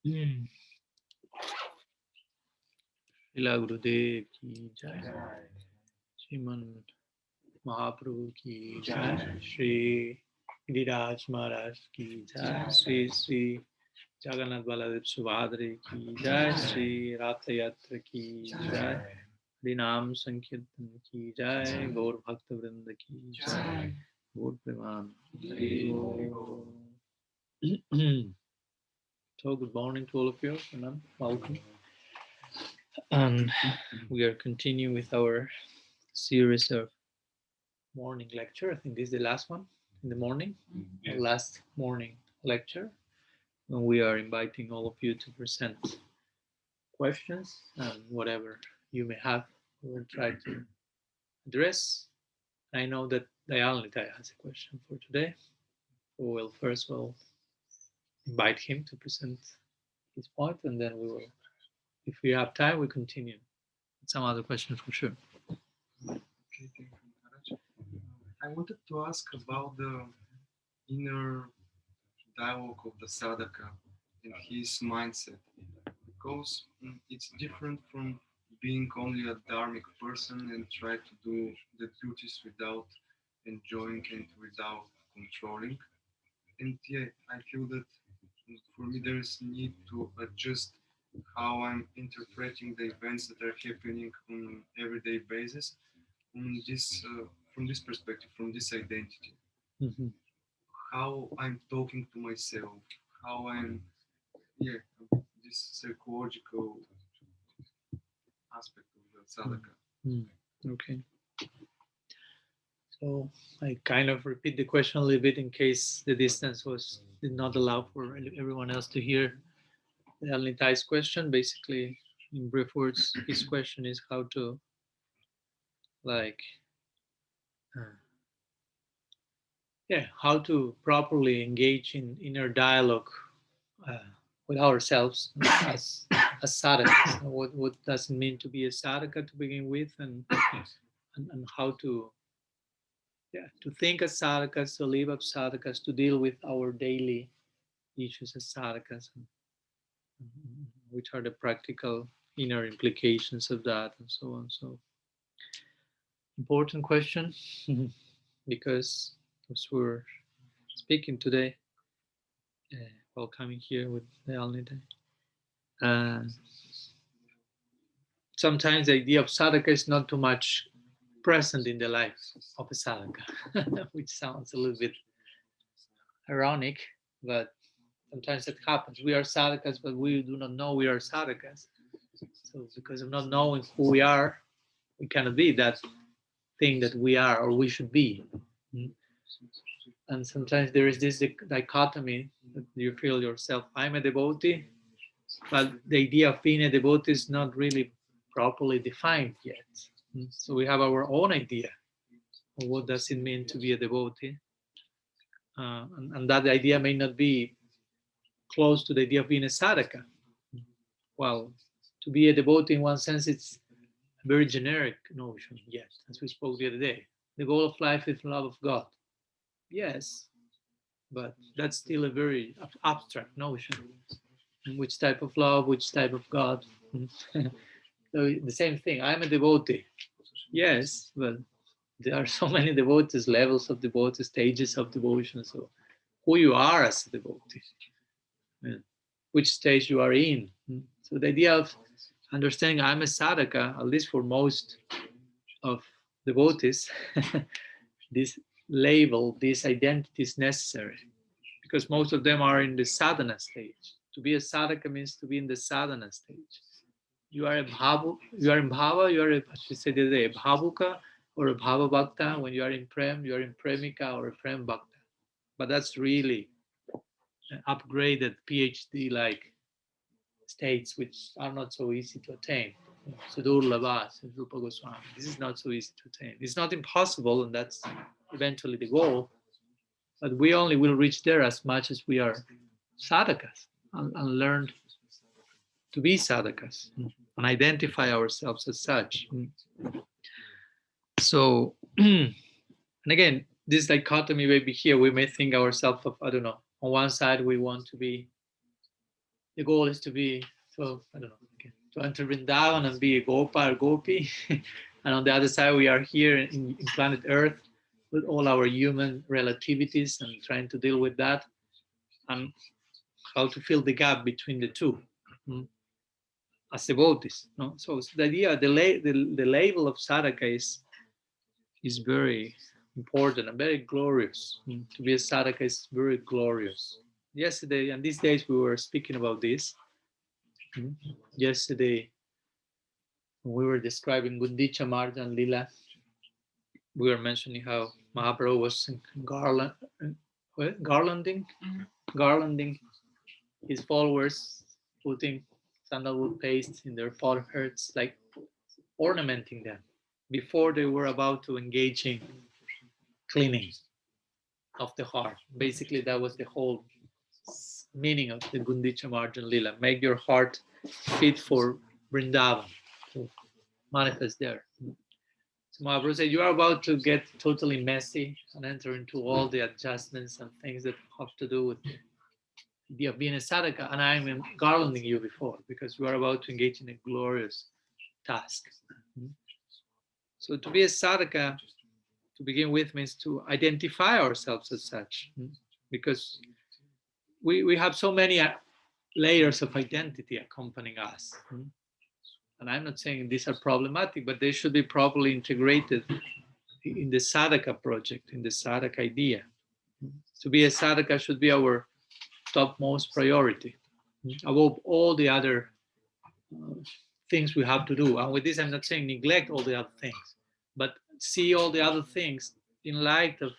Srila Gurudev ki jai. Sriman Mahaprabhu ki jai. Shri Giriraj Maharaj ki jai. Sri Jagannath Baladev Subhadri ki jai. Shri Ratha Yatra ki jai. Harinam Sankirtan ki jai. Gaur Bhakta Vrinda ki jai. Gaur Preman. So good morning to all of you, and welcome. And we are continuing with our series of morning lecture. I think this is the last one in the morning, yes. The last morning lecture. And we are inviting all of you to present questions and whatever you may have. We will try to address. I know that Dayalnita has a question for today. We'll invite him to present his point, and then we will, if we have time, we continue. Some other questions for sure. Okay, thank you, Maharaj. I wanted to ask about the inner dialogue of the sadhaka and his mindset, because it's different from being only a dharmic person and try to do the duties without enjoying and without controlling. And yeah, I feel that for me there is need to adjust how I'm interpreting the events that are happening on an everyday basis on this from this perspective, from this identity. Mm-hmm. How I'm talking to myself, how I'm this psychological aspect of the sadhaka. Mm-hmm. Okay. So I kind of repeat the question a little bit in case the distance did not allow for everyone else to hear Nitai's question. Basically, in brief words, his question is how to uh, how to properly engage in inner dialogue uh, with ourselves as sadhakas. What does it mean to be a sadhaka to begin with, and how to think as sadhakas, to live as sadhakas, to deal with our daily issues as sadhakas, and which are the practical inner implications of that, and so on. So, important question because as we're speaking today, while coming here with the Alnida, sometimes the idea of sadhaka is not too much present in the life of a sadhaka, which sounds a little bit ironic, but sometimes it happens. We are sadhakas, but we do not know we are sadhakas. So because of not knowing who we are, we cannot be that thing that we are or we should be. And sometimes there is this dichotomy that you feel yourself, I'm a devotee, but the idea of being a devotee is not really properly defined yet. So we have our own idea of what does it mean to be a devotee. And that idea may not be close to the idea of being a sadhaka. Well, to be a devotee in one sense, it's a very generic notion yet, as we spoke the other day. The goal of life is love of God. Yes, but that's still a very abstract notion. Which type of love, which type of God? So the same thing. I'm a devotee. Yes, but there are so many devotees, levels of devotees, stages of devotion. So who you are as a devotee, which stage you are in. So the idea of understanding I'm a sadhaka, at least for most of devotees, this label, this identity is necessary because most of them are in the sadhana stage. To be a sadhaka means to be in the sadhana stage. You are in bhava, you are a, she said the other day, a bhavuka or a bhava bhakta. When you are in prem, you are in premika or a prem bhakta. But that's really an upgraded PhD like states which are not so easy to attain. Sudur Labas, Rupa Goswami. This is not so easy to attain. It's not impossible, and that's eventually the goal. But we only will reach there as much as we are sadhakas and learn to be sadhakas and identify ourselves as such. So, and again, this dichotomy may be here. We may think ourselves of, I don't know, on one side we want to be the goal is to be, so I don't know, to enter Vrindavan and be a Gopa or Gopi. And on the other side, we are here in planet Earth with all our human relativities and trying to deal with that and how to fill the gap between the two as devotees. No? So the idea, the label of sadhaka is very important and very glorious. To be a sadhaka is very glorious. Yesterday and these days we were speaking about this. Yesterday when we were describing Gundicha Marjan Lila, we were mentioning how Mahaprabhu was garlanding his followers, putting sandalwood paste in their foreheads, like ornamenting them before they were about to engage in cleaning of the heart. Basically, that was the whole meaning of the Gundicha Marjan Lila. Make your heart fit for Vrindavan, to manifest there. So Mahaprabhu said, you are about to get totally messy and enter into all the adjustments and things that have to do with the idea of being a sadhaka, and I'm garlanding you before, because you are about to engage in a glorious task. So to be a sadhaka, to begin with, means to identify ourselves as such, because we have so many layers of identity accompanying us. And I'm not saying these are problematic, but they should be properly integrated in the sadhaka project, in the sadhaka idea. To be a sadhaka should be our topmost priority, above all the other things we have to do. And with this, I'm not saying neglect all the other things, but see all the other things in light of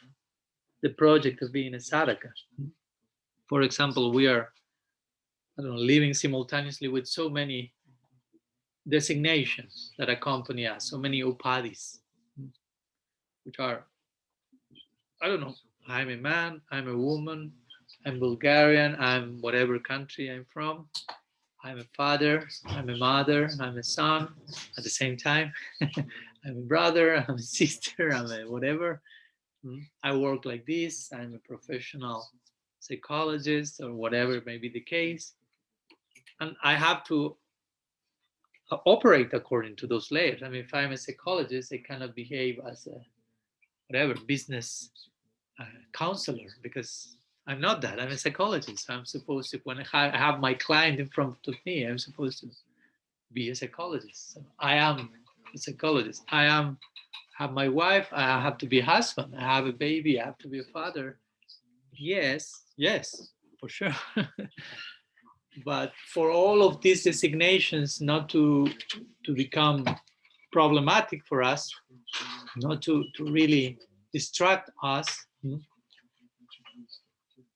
the project of being a sadhaka. For example, we are, I don't know, living simultaneously with so many designations that accompany us, so many upadhis, which are, I don't know, I'm a man, I'm a woman, I'm Bulgarian, I'm whatever country I'm from, I'm a father, I'm a mother, I'm a son at the same time, I'm a brother, I'm a sister, I'm a whatever. I work like this, I'm a professional psychologist or whatever may be the case. And I have to operate according to those layers. I mean, if I'm a psychologist, I cannot behave as a whatever business counselor, because I'm not that. I'm a psychologist. I'm supposed to, when I have my client in front of me, I'm supposed to be a psychologist. So I am a psychologist. Have my wife. I have to be a husband. I have a baby. I have to be a father. Yes, for sure. But for all of these designations not to become problematic for us, not to really distract us,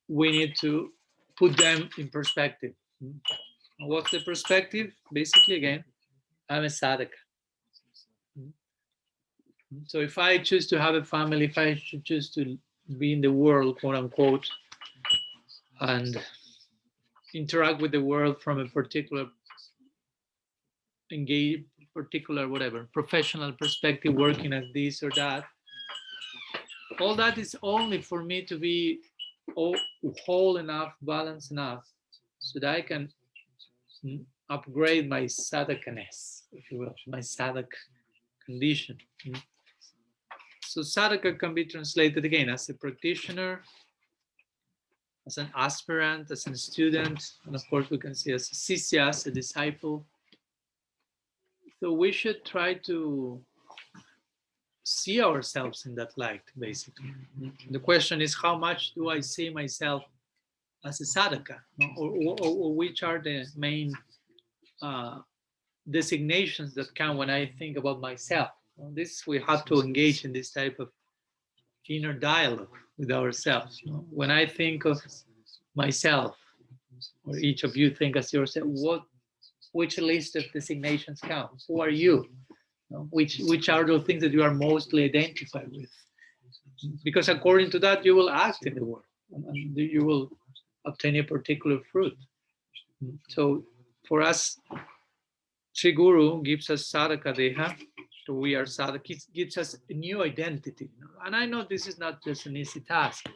we need to put them in perspective. What's the perspective? Basically, again, I'm a sadhaka. So if I choose to have a family, if I should choose to be in the world, quote unquote, and interact with the world from a particular whatever professional perspective, working as this or that, all that is only for me to be whole enough, balanced enough, so that I can upgrade my sadhakaness, if you will, my sadhak condition. So sadhaka can be translated again as a practitioner, as an aspirant, as a student, and of course we can say as a sisya, as a disciple. So we should try to see ourselves in that light, basically. The question is, how much do I see myself as a sadhaka? Or which are the main designations that come when I think about myself? This, we have to engage in this type of inner dialogue with ourselves. When I think of myself, or each of you think as yourself, which list of designations count? Who are you? Which are the things that you are mostly identified with? Because according to that, you will act in the world, and you will obtain a particular fruit. So for us, Sri Guru gives us sadhaka deha, so we are sadhaka, gives us a new identity. And I know this is not just an easy task.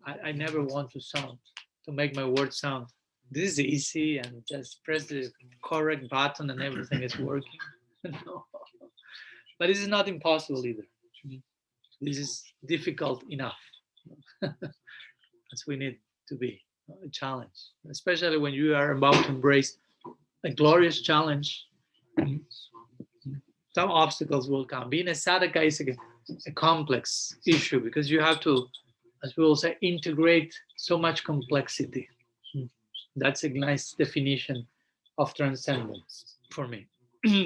I never want to make my words sound this is easy and just press the correct button and everything is working. No. But this is not impossible either. This is difficult enough as we need to be a challenge, especially when you are about to embrace a glorious challenge. Some obstacles will come. Being a sadhaka is a complex issue because you have to, as we will say, integrate so much complexity. That's a nice definition of transcendence for me.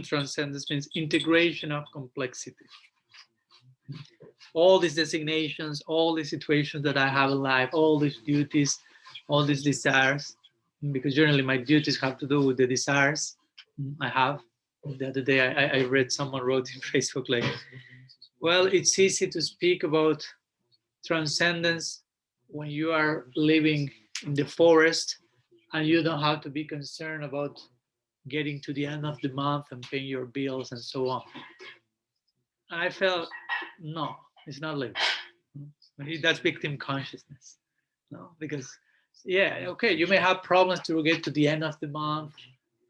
Transcendence means integration of complexity. All these designations, all these situations that I have in life, all these duties, all these desires, because generally my duties have to do with the desires I have. The other day I read someone wrote in Facebook like, well, it's easy to speak about transcendence when you are living in the forest and you don't have to be concerned about getting to the end of the month and paying your bills and so on. And I felt, no, it's not like that. That's victim consciousness. No, because yeah, okay, you may have problems to get to the end of the month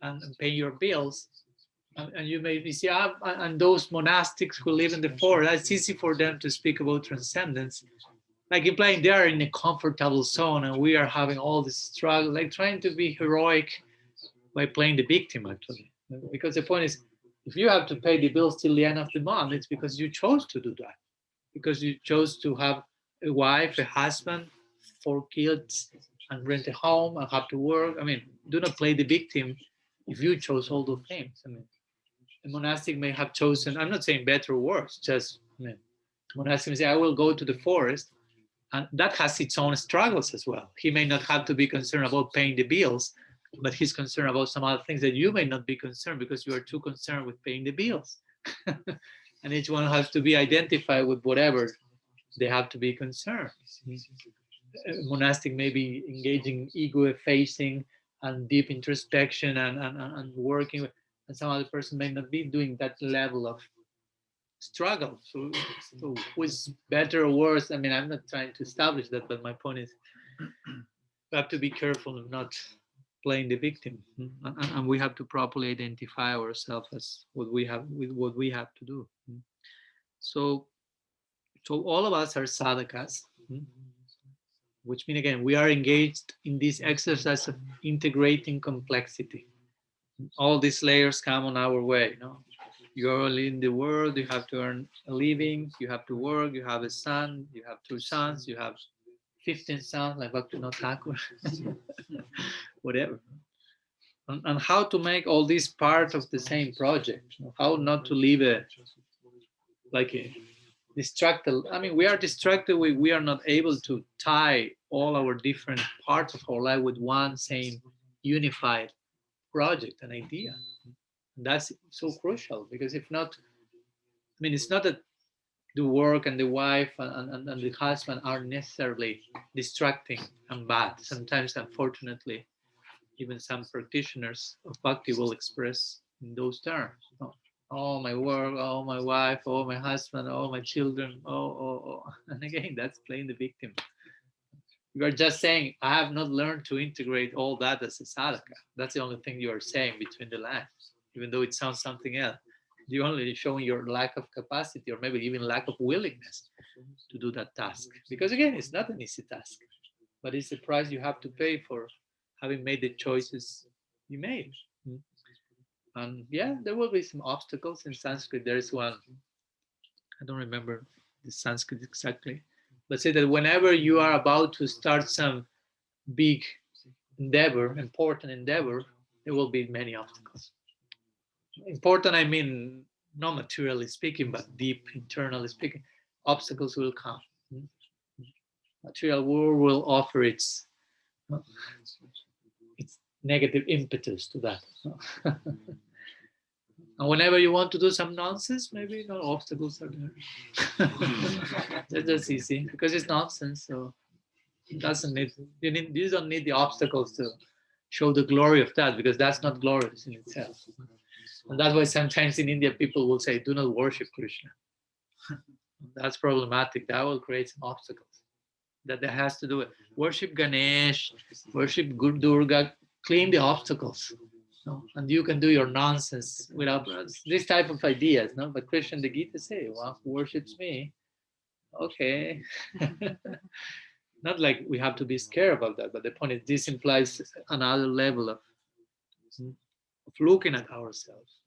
and pay your bills. And you may be see, and those monastics who live in the forest, it's easy for them to speak about transcendence, like implying they are in a comfortable zone and we are having all this struggle, like trying to be heroic by playing the victim actually. Because the point is, if you have to pay the bills till the end of the month, it's because you chose to do that. Because you chose to have a wife, a husband, 4 kids, and rent a home and have to work. I mean, do not play the victim if you chose all those things. I mean, a monastic may have chosen, I'm not saying better or worse, just monastic may say, I will go to the forest, and that has its own struggles as well. He may not have to be concerned about paying the bills, but he's concerned about some other things that you may not be concerned because you are too concerned with paying the bills. And each one has to be identified with whatever they have to be concerned. A monastic may be engaging ego effacing and deep introspection and working with, and some other person may not be doing that level of struggle. So who is better or worse? I mean, I'm not trying to establish that, but my point is we have to be careful of not playing the victim, and we have to properly identify ourselves as what we have with what we have to do. So all of us are sadhakas, which means again we are engaged in this exercise of integrating complexity. All these layers come on our way. You're only in the world, you have to earn a living, you have to work, you have a son, you have 2 sons, you have 15 sons, like Bhaktivinoda Thakur, whatever. And how to make all this part of the same project, how not to leave a distracted. I mean, we are distracted, we are not able to tie all our different parts of our life with one same unified project and idea. That's so crucial, because if not, I mean, it's not that the work and the wife and the husband are necessarily distracting and bad. Sometimes, unfortunately, even some practitioners of bhakti will express in those terms. Oh, my work, oh, my wife, oh, my husband, oh, my children, oh. And again, that's playing the victim. You are just saying, I have not learned to integrate all that as a sadhaka. That's the only thing you are saying between the lines, even though it sounds something else. You're only showing your lack of capacity or maybe even lack of willingness to do that task. Because again, it's not an easy task, but it's the price you have to pay for having made the choices you made. And yeah, there will be some obstacles in Sanskrit. There is one, I don't remember the Sanskrit exactly, but say that whenever you are about to start some big endeavor, important endeavor, there will be many obstacles. Important, I mean, not materially speaking, but deep internally speaking, obstacles will come. Material world will offer its negative impetus to that. And whenever you want to do some nonsense, maybe no obstacles are there. That's easy because it's nonsense. So it doesn't need you don't need the obstacles to show the glory of that, because that's not glorious in itself. And that's why sometimes in India people will say, do not worship Krishna. That's problematic. That will create some obstacles. That has to do with worship Ganesh, worship Durga, clean the obstacles. No? And you can do your nonsense without this type of ideas. No? But Krishna and the Gita say, one who worships me, okay. Not like we have to be scared about that, but the point is this implies another level of looking at ourselves.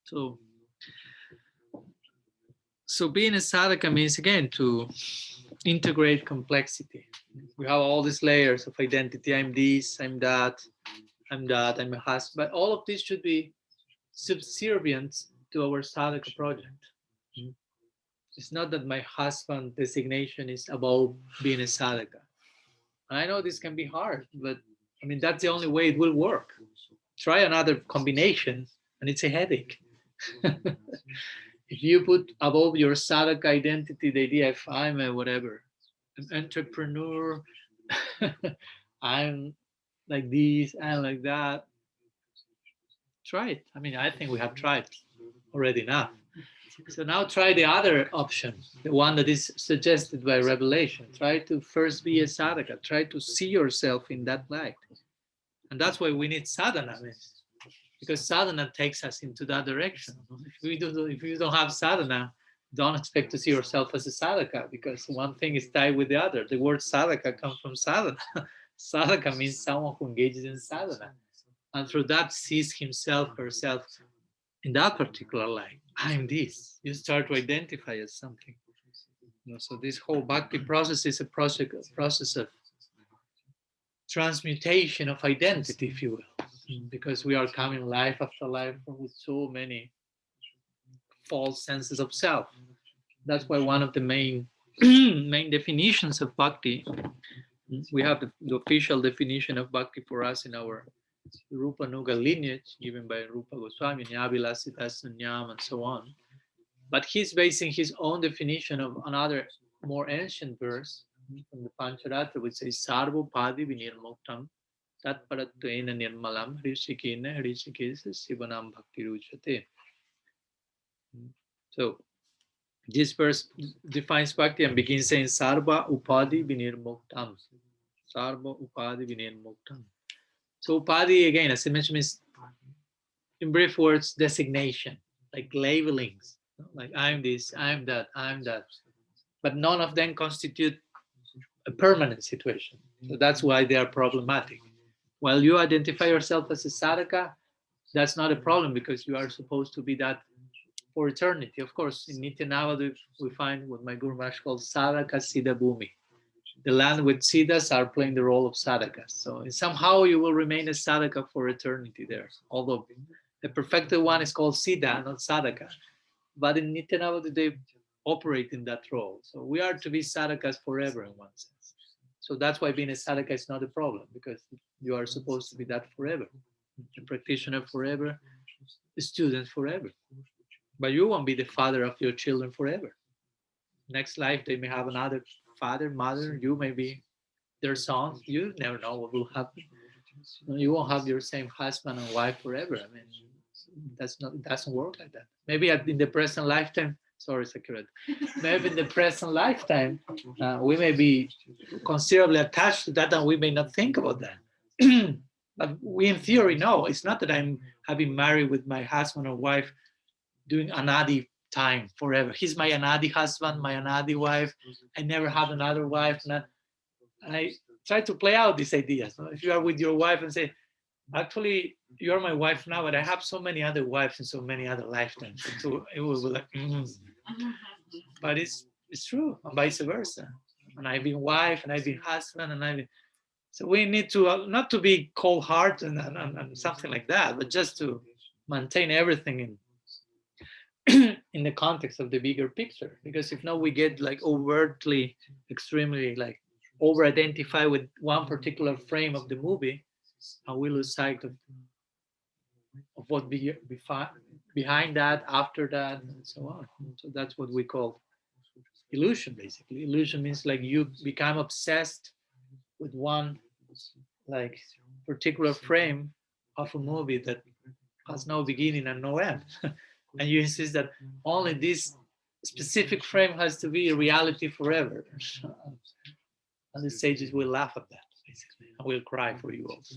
So being a sadhaka means, again, to integrate complexity. We have all these layers of identity. I'm this, I'm that, I'm a husband. But all of this should be subservient to our sadhaka project. It's not that my husband designation is above being a sadhaka. I know this can be hard, but I mean, that's the only way it will work. Try another combination and it's a headache. If you put above your sadhaka identity the idea, if I'm a whatever, an entrepreneur, I'm like this, I'm like that, try it. I mean, I think we have tried already enough. So now try the other option, the one that is suggested by revelation. Try to first be a sadhaka. Try to see yourself in that light. And that's why we need sadhana, because sadhana takes us into that direction. If you don't have sadhana, don't expect to see yourself as a sadhaka, because one thing is tied with the other. The word sadhaka comes from sadhana. Sadhaka means someone who engages in sadhana. And through that sees himself, herself in that particular light. I'm this. You start to identify as something. So this whole bhakti process is a process of transmutation of identity, if you will, because we are coming life after life with so many false senses of self. That's why one of the main definitions of bhakti, we have the official definition of bhakti for us in our Rupa Nuga lineage, given by Rupa Goswami, Nyavilasita Sunyam, and so on. But he's basing his own definition of another more ancient verse from the Pancharatra, which says, Sarvo Padi Vinirmuktam Tat Parattvena Nirmalam Hrishikena Hrishikesa Sivanam Bhakti Ruchate. So this verse defines bhakti and begins saying, Sarva Upadi Vinirmuktam. Sarva Upadi Vinirmuktam. So upadi, again, as I mentioned, is, in brief words, designation, like labelings, like I'm this, I'm that, I'm that. But none of them constitute a permanent situation. So that's why they are problematic. While you identify yourself as a sadhaka, that's not a problem, because you are supposed to be that for eternity. Of course, in Nityanavada, we find what my Guru Maharaj calls sadhaka siddha bhumi. The land with siddhas are playing the role of sadhakas. So somehow you will remain a sadhaka for eternity there. Although the perfected one is called siddha, not sadhaka. But in Nityanavada, they operate in that role. So we are to be sadhakas forever in one sense. So that's why being a sadhaka is not a problem, because you are supposed to be that forever. A practitioner forever, a student forever. But you won't be the father of your children forever. Next life, they may have another father, mother, you may be their son. You never know what will happen. You won't have your same husband and wife forever. I mean, it doesn't work like that. Maybe in the present lifetime, sorry, Sakurat, maybe in the present lifetime, we may be considerably attached to that and we may not think about that. But we, in theory, know. It's not that I'm having married with my husband or wife doing anadi time forever. He's my anadi husband, my anadi wife. I never had another wife. And I try to play out these ideas. If you are with your wife and say, actually, you're my wife now, but I have so many other wives in so many other lifetimes. So it will be like, But it's true, and vice versa. And I've been wife, and I've been husband, and I've been... So we need to, not to be cold-hearted and something like that, but just to maintain everything in the context of the bigger picture. Because if not, we get like overtly, extremely like over-identify with one particular frame of the movie, and we lose sight of what behind that, after that, and so on. So that's what we call illusion, basically. Illusion means like you become obsessed with one like particular frame of a movie that has no beginning and no end. And you insist that only this specific frame has to be a reality forever. And the sages will laugh at that, basically. I will cry for you also.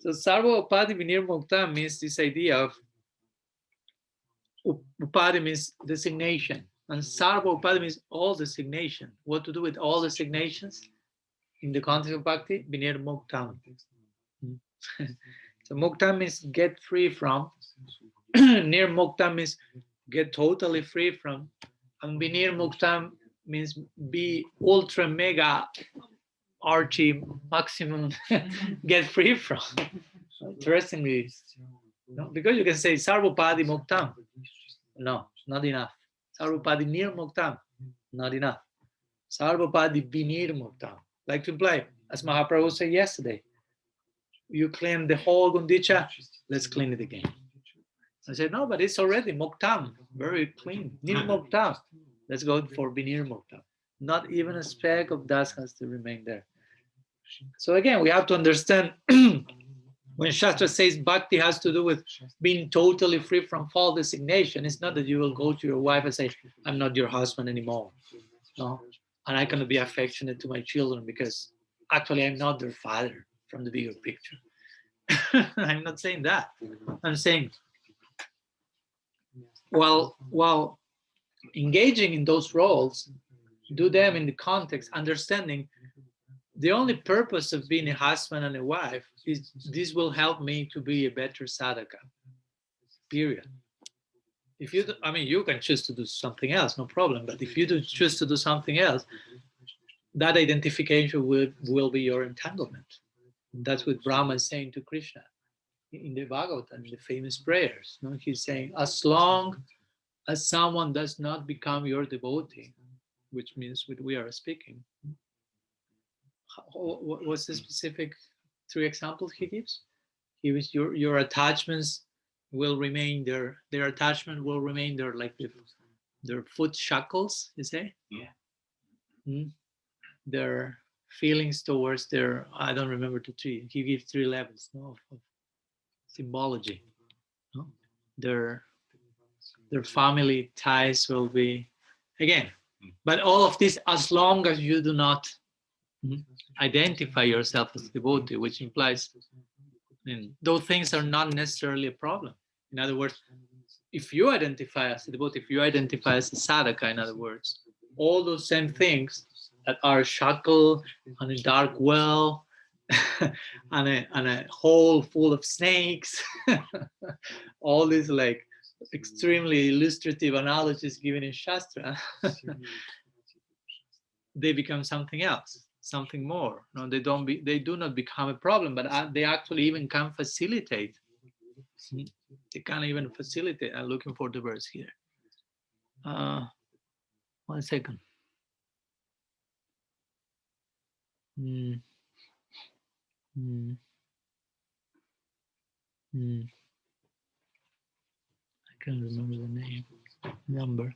So Sarva Upadi Vinirmukta means this idea of Upadi means designation, and Sarva Upadi means all designation. What to do with all designations in the context of bhakti? Vinirmuktam. So Mukta means get free from. Nirmukta means get totally free from. And Vinirmuktam means be ultra mega archie maximum get free from. Interestingly, no? Because you can say Sarvapadi Muktam. No, not enough. Sarvapadi Nirmuktam. Not enough. Sarvapadi Vinirmuktam. Like to imply, as Mahaprabhu said yesterday, you clean the whole Gundicha, let's clean it again. I said, no, but it's already Muktam, very clean. Nirmuktam. Let's go for Vinirmuktam. Not even a speck of dust has to remain there. So again, we have to understand when Shastra says bhakti has to do with being totally free from false designation, it's not that you will go to your wife and say, I'm not your husband anymore. No, and I cannot be affectionate to my children because actually I'm not their father from the bigger picture. I'm not saying that. I'm saying while engaging in those roles, do them in the context, understanding the only purpose of being a husband and a wife is this will help me to be a better sadhaka, period. If you, you can choose to do something else, no problem. But if you do choose to do something else, that identification will be your entanglement. And that's what Brahma is saying to Krishna in the Bhagavatam, in the famous prayers. No? He's saying, as long as someone does not become your devotee, which means what we are speaking, what's the specific 3 examples he gives? He was your attachments will remain there. Their attachment will remain there, like their foot shackles, you say? Yeah. Their feelings towards their, I don't remember the 3. He gives 3 levels, no, of symbology. No? Their family ties will be, again, but all of this, as long as you do not identify yourself as devotee, which implies those things are not necessarily a problem. In other words, if you identify as a devotee, if you identify as a sadhaka, in other words, all those same things that are shackle and a dark well and a hole full of snakes, all these like extremely illustrative analogies given in Shastra, they become something else, something more. No, they do not become a problem, but they actually even can facilitate. They can even facilitate. I'm looking for the verse here. 1 second. I can't remember the name, number.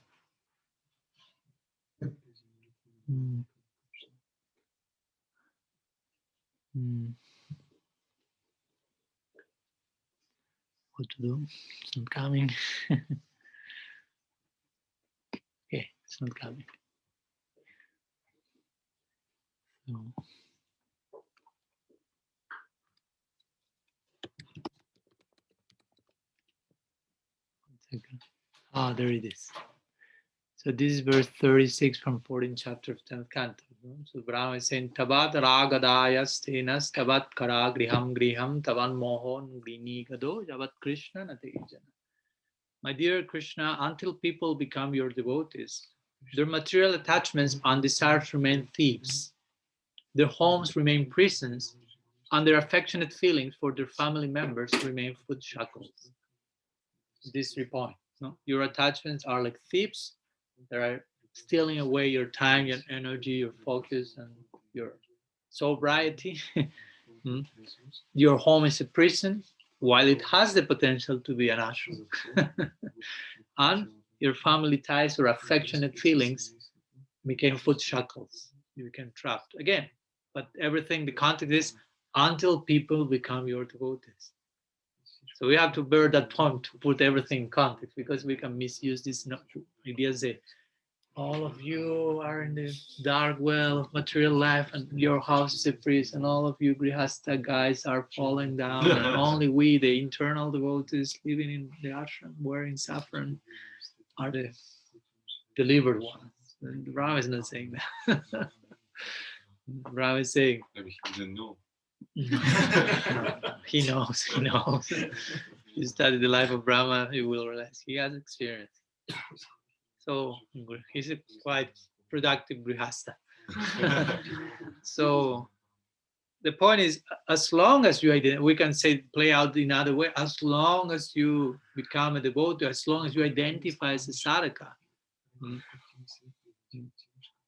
What to do? It's not coming. Okay, it's not coming. So. 1 second. There it is. So this is verse 36 from 14th chapter of 10th canto. So Brahma is saying, Tabat ragadayas tenas tabat kara griham griham tavan mohon grini gado javat Krishna natejana. My dear Krishna, until people become your devotees, their material attachments and desires remain thieves. Their homes remain prisons, and their affectionate feelings for their family members remain foot shackles. These 3 points. No? Your attachments are like thieves. They are stealing away your time, your energy, your focus, and your sobriety. Your home is a prison, while it has the potential to be an ashram. And your family ties or affectionate feelings became foot shackles. You became trapped. Again, but everything, the context is until people become your devotees. So we have to bear that point to put everything in context, because we can misuse these ideas. all of you are in the dark well of material life, and your house is a prison, and all of you grihasta guys are falling down, and only we, the internal devotees living in the ashram, wearing saffron, are the delivered ones. And Ram is not saying that. Ram is saying, Maybe he didn't know. he knows, he knows. If you study the life of Brahma, you will realize he has experience. So he's a quite productive grihasta. So the point is, as long as you we can say play out in other way, as long as you become a devotee, as long as you identify as a sadhaka,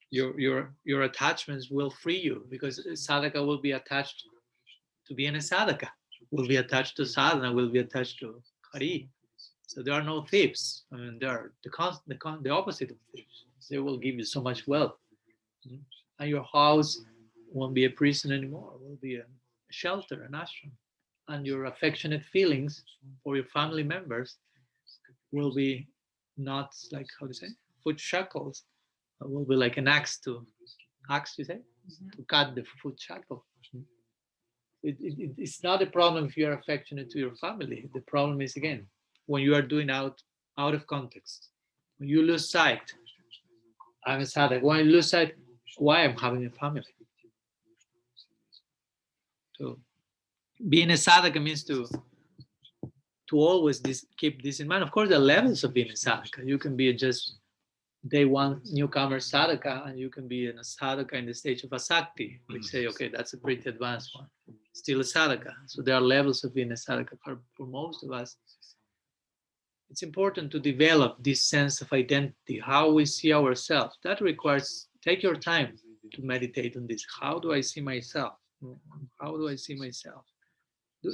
your attachments will free you, because sadhaka will be attached to being a sadhaka, will be attached to sadhana, will be attached to hari. So there are no thieves. I mean, they are the opposite of thieves. They will give you so much wealth, and your house won't be a prison anymore. It will be a shelter, an ashram, and your affectionate feelings for your family members will be not like, how to say, foot shackles. It will be like an axe, you say, to cut the foot shackle. It's not a problem if you are affectionate to your family. The problem is, again, when you are doing out of context. When you lose sight, I'm a sadhak. When I lose sight, why I'm having a family. So being a sadhaka means to always keep this in mind. Of course, there are levels of being a sadhaka. You can be just day one newcomer sadhaka, and you can be in a sadhaka in the stage of asakti, which say, okay, that's a pretty advanced one. Still a sadhaka. So there are levels of being a sadhaka. For most of us, it's important to develop this sense of identity, how we see ourselves. That requires, take your time to meditate on this. How do I see myself? How do I see myself?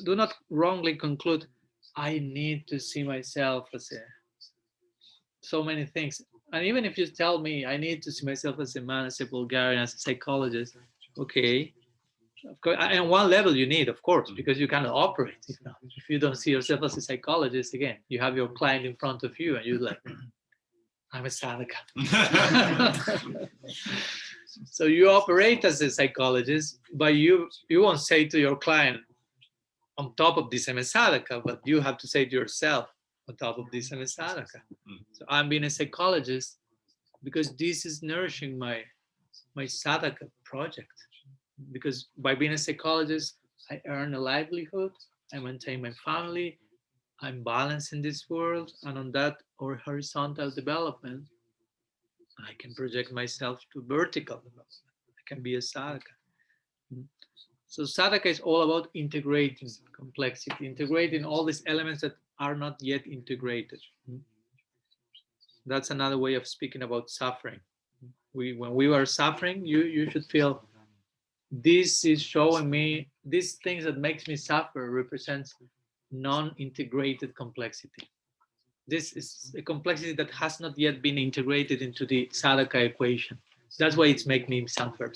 Do not wrongly conclude, I need to see myself as so many things. And even if you tell me I need to see myself as a man, as a Bulgarian, as a psychologist, okay. Of course, and one level you need, of course, because you cannot operate. If you don't see yourself as a psychologist, again, you have your client in front of you, and you're like, I'm a sadhaka. So you operate as a psychologist, but you won't say to your client, on top of this, I'm a sadhaka, but you have to say to yourself, on top of this, I'm a sadhaka. So I'm being a psychologist because this is nourishing my sadhaka project. Because by being a psychologist, I earn a livelihood, I maintain my family, I'm balanced in this world, and on that or horizontal development, I can project myself to vertical development. I can be a sadhaka. So sadhaka is all about integrating complexity, integrating all these elements that are not yet integrated. That's another way of speaking about suffering. When we are suffering, you should feel, this is showing me, these things that makes me suffer represents non-integrated complexity. This is a complexity that has not yet been integrated into the sadhaka equation. That's why it's making me suffering.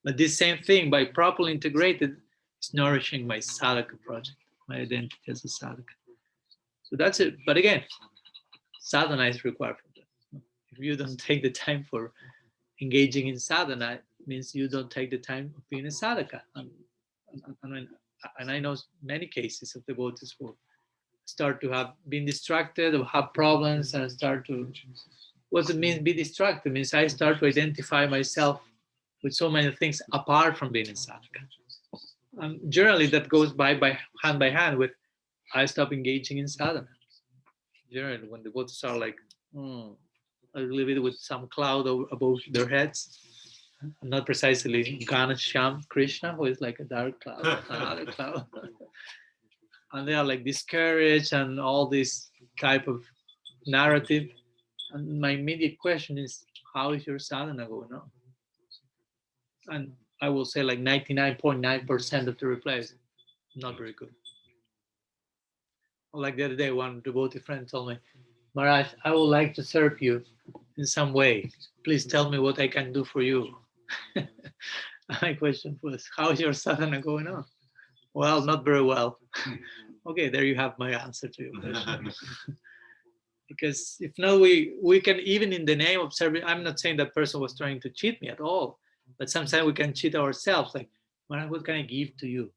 But this same thing, by properly integrated, is nourishing my sadhaka project, my identity as a sadhaka. So that's it. But again, sadhana is required for that. If you don't take the time for engaging in sadhana, it means you don't take the time of being a sadhaka. And I know many cases of devotees who start to have been distracted or have problems and start to, what does it mean be distracted? It means I start to identify myself with so many things apart from being a sadhaka. And generally that goes by hand with, I stop engaging in sadhana. Generally when the devotees are like, a little bit with some cloud above their heads, not precisely Ganesham Krishna, who is like a dark cloud, another cloud. And they are like discouraged and all this type of narrative. And my immediate question is, how is your sadhana going on? And I will say like 99.9% of the replies, not very good. Like the other day, one devotee friend told me, Maharaj, I would like to serve you in some way. Please tell me what I can do for you. My question was, how is your sadhana going on? Well, not very well. Okay, there you have my answer to your question. Because if not, we can, even in the name of serving, I'm not saying that person was trying to cheat me at all, but sometimes we can cheat ourselves. Like, what can I give to you?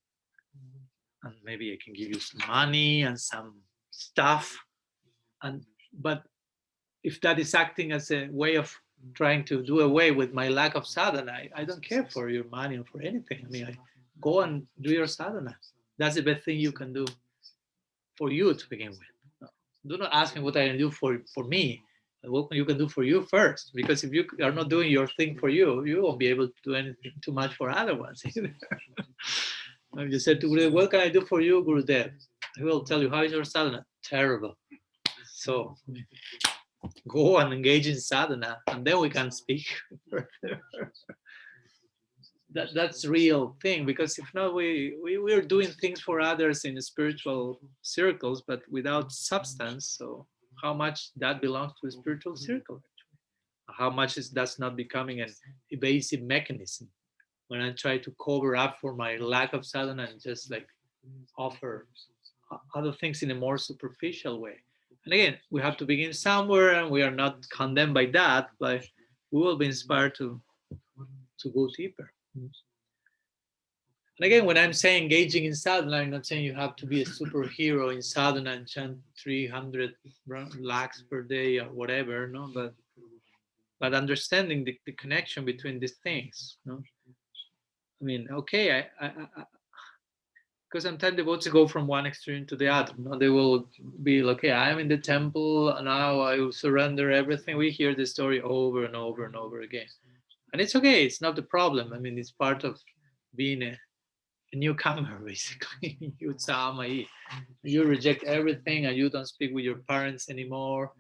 And maybe I can give you some money and some stuff. But if that is acting as a way of trying to do away with my lack of sadhana, I don't care for your money or for anything. I mean, go and do your sadhana. That's the best thing you can do for you to begin with. Do not ask me what I can do for me. What you can do for you first, because if you are not doing your thing for you, you won't be able to do anything too much for other ones either. If you said to Gurudev, what can I do for you, Gurudev? He will tell you, how is your sadhana? Terrible. So go and engage in sadhana, and then we can speak further. That's real thing, because if not, we're doing things for others in spiritual circles, but without substance. So how much that belongs to a spiritual circle, actually? How much is that's not becoming an evasive mechanism when I try to cover up for my lack of sadhana and just like offer other things in a more superficial way. And again, we have to begin somewhere, and we are not condemned by that, but we will be inspired to go deeper. And again, when I'm saying engaging in sadhana, I'm not saying you have to be a superhero in sadhana and chant 300 lakhs per day or whatever, no, but understanding the connection between these things, no. I mean, okay, because sometimes devotees go from one extreme to the other. No, they will be like, okay, I'm in the temple and now I will surrender everything. We hear the story over and over and over again, and it's okay. It's not the problem. I mean, it's part of being a newcomer, basically. You reject everything and you don't speak with your parents anymore,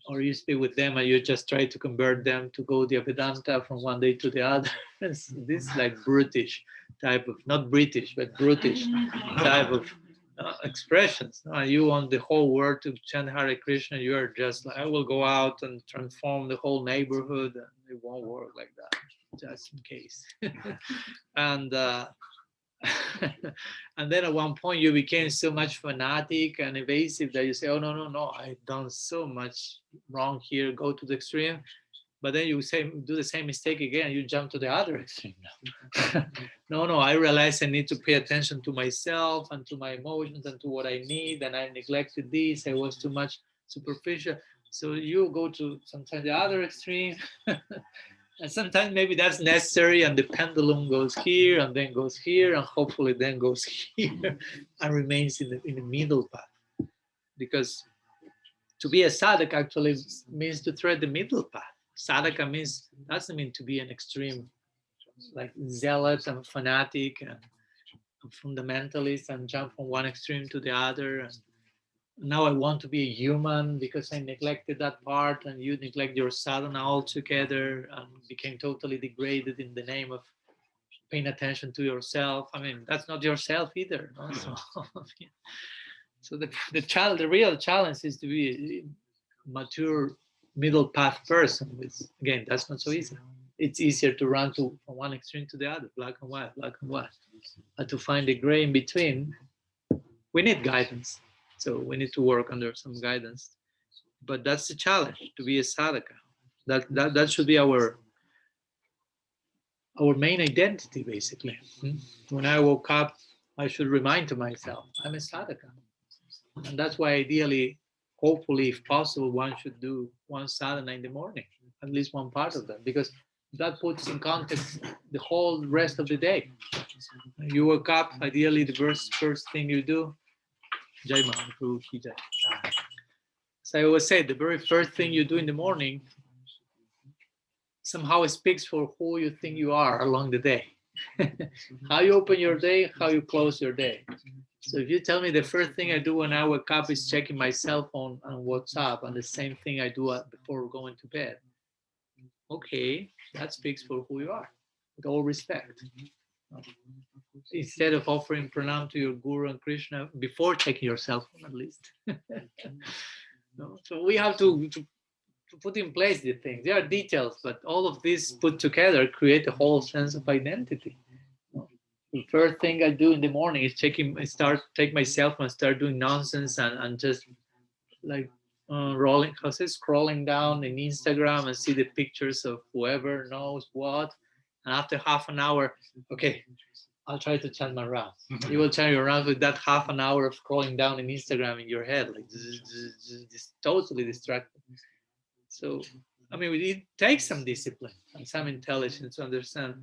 or you speak with them and you just try to convert them to go the Vedanta from one day to the other. This is like brutish type of, not British, but brutish type of expressions. You want the whole world to chant Hare Krishna, you are just like, I will go out and transform the whole neighborhood, and it won't work like that, just in case. And and then at one point you became so much fanatic and evasive that you say, oh, no, I've done so much wrong here, go to the extreme. But then you say, do the same mistake again, you jump to the other extreme now. No, I realize I need to pay attention to myself and to my emotions and to what I need, and I neglected this, I was too much superficial. So you go to sometimes the other extreme. And sometimes maybe that's necessary, and the pendulum goes here and then goes here, and hopefully then goes here and remains in the middle path. Because to be a sadhak actually means to tread the middle path. Sadhaka doesn't mean to be an extreme, like zealot and fanatic and fundamentalist and jump from one extreme to the other. And now I want to be a human because I neglected that part, and you neglect your sadhana altogether and became totally degraded in the name of paying attention to yourself. I mean, that's not yourself either. No? So the real challenge is to be a mature middle path person. Which, again, that's not so easy. It's easier to run from one extreme to the other, black and white. But to find the gray in between, we need guidance. So we need to work under some guidance. But that's the challenge, to be a sadhaka. That should be our main identity, basically. When I woke up, I should remind to myself, I'm a sadhaka. And that's why ideally, hopefully, if possible, one should do one sadhana in the morning, at least one part of that, because that puts in context the whole rest of the day. You wake up, ideally, the first thing you do, Jai Mahaprabhu Ki Jai. So I always say, the very first thing you do in the morning somehow it speaks for who you think you are along the day. How you open your day, how you close your day. So if you tell me the first thing I do when I wake up is checking my cell phone and WhatsApp, and the same thing I do before going to bed, okay, that speaks for who you are, with all respect. Instead of offering pranam to your Guru and Krishna before checking your cell phone, at least. No? So we have to put in place the things. There are details, but all of this put together create a whole sense of identity. The first thing I do in the morning is take my cell phone and start doing nonsense and just like rolling, how say, scrolling down in Instagram and see the pictures of whoever knows what. And after half an hour, okay, I'll try to chant my round. You will chant your round with that half an hour of scrolling down in Instagram in your head, like just totally distracted. So, I mean, it takes some discipline and some intelligence to understand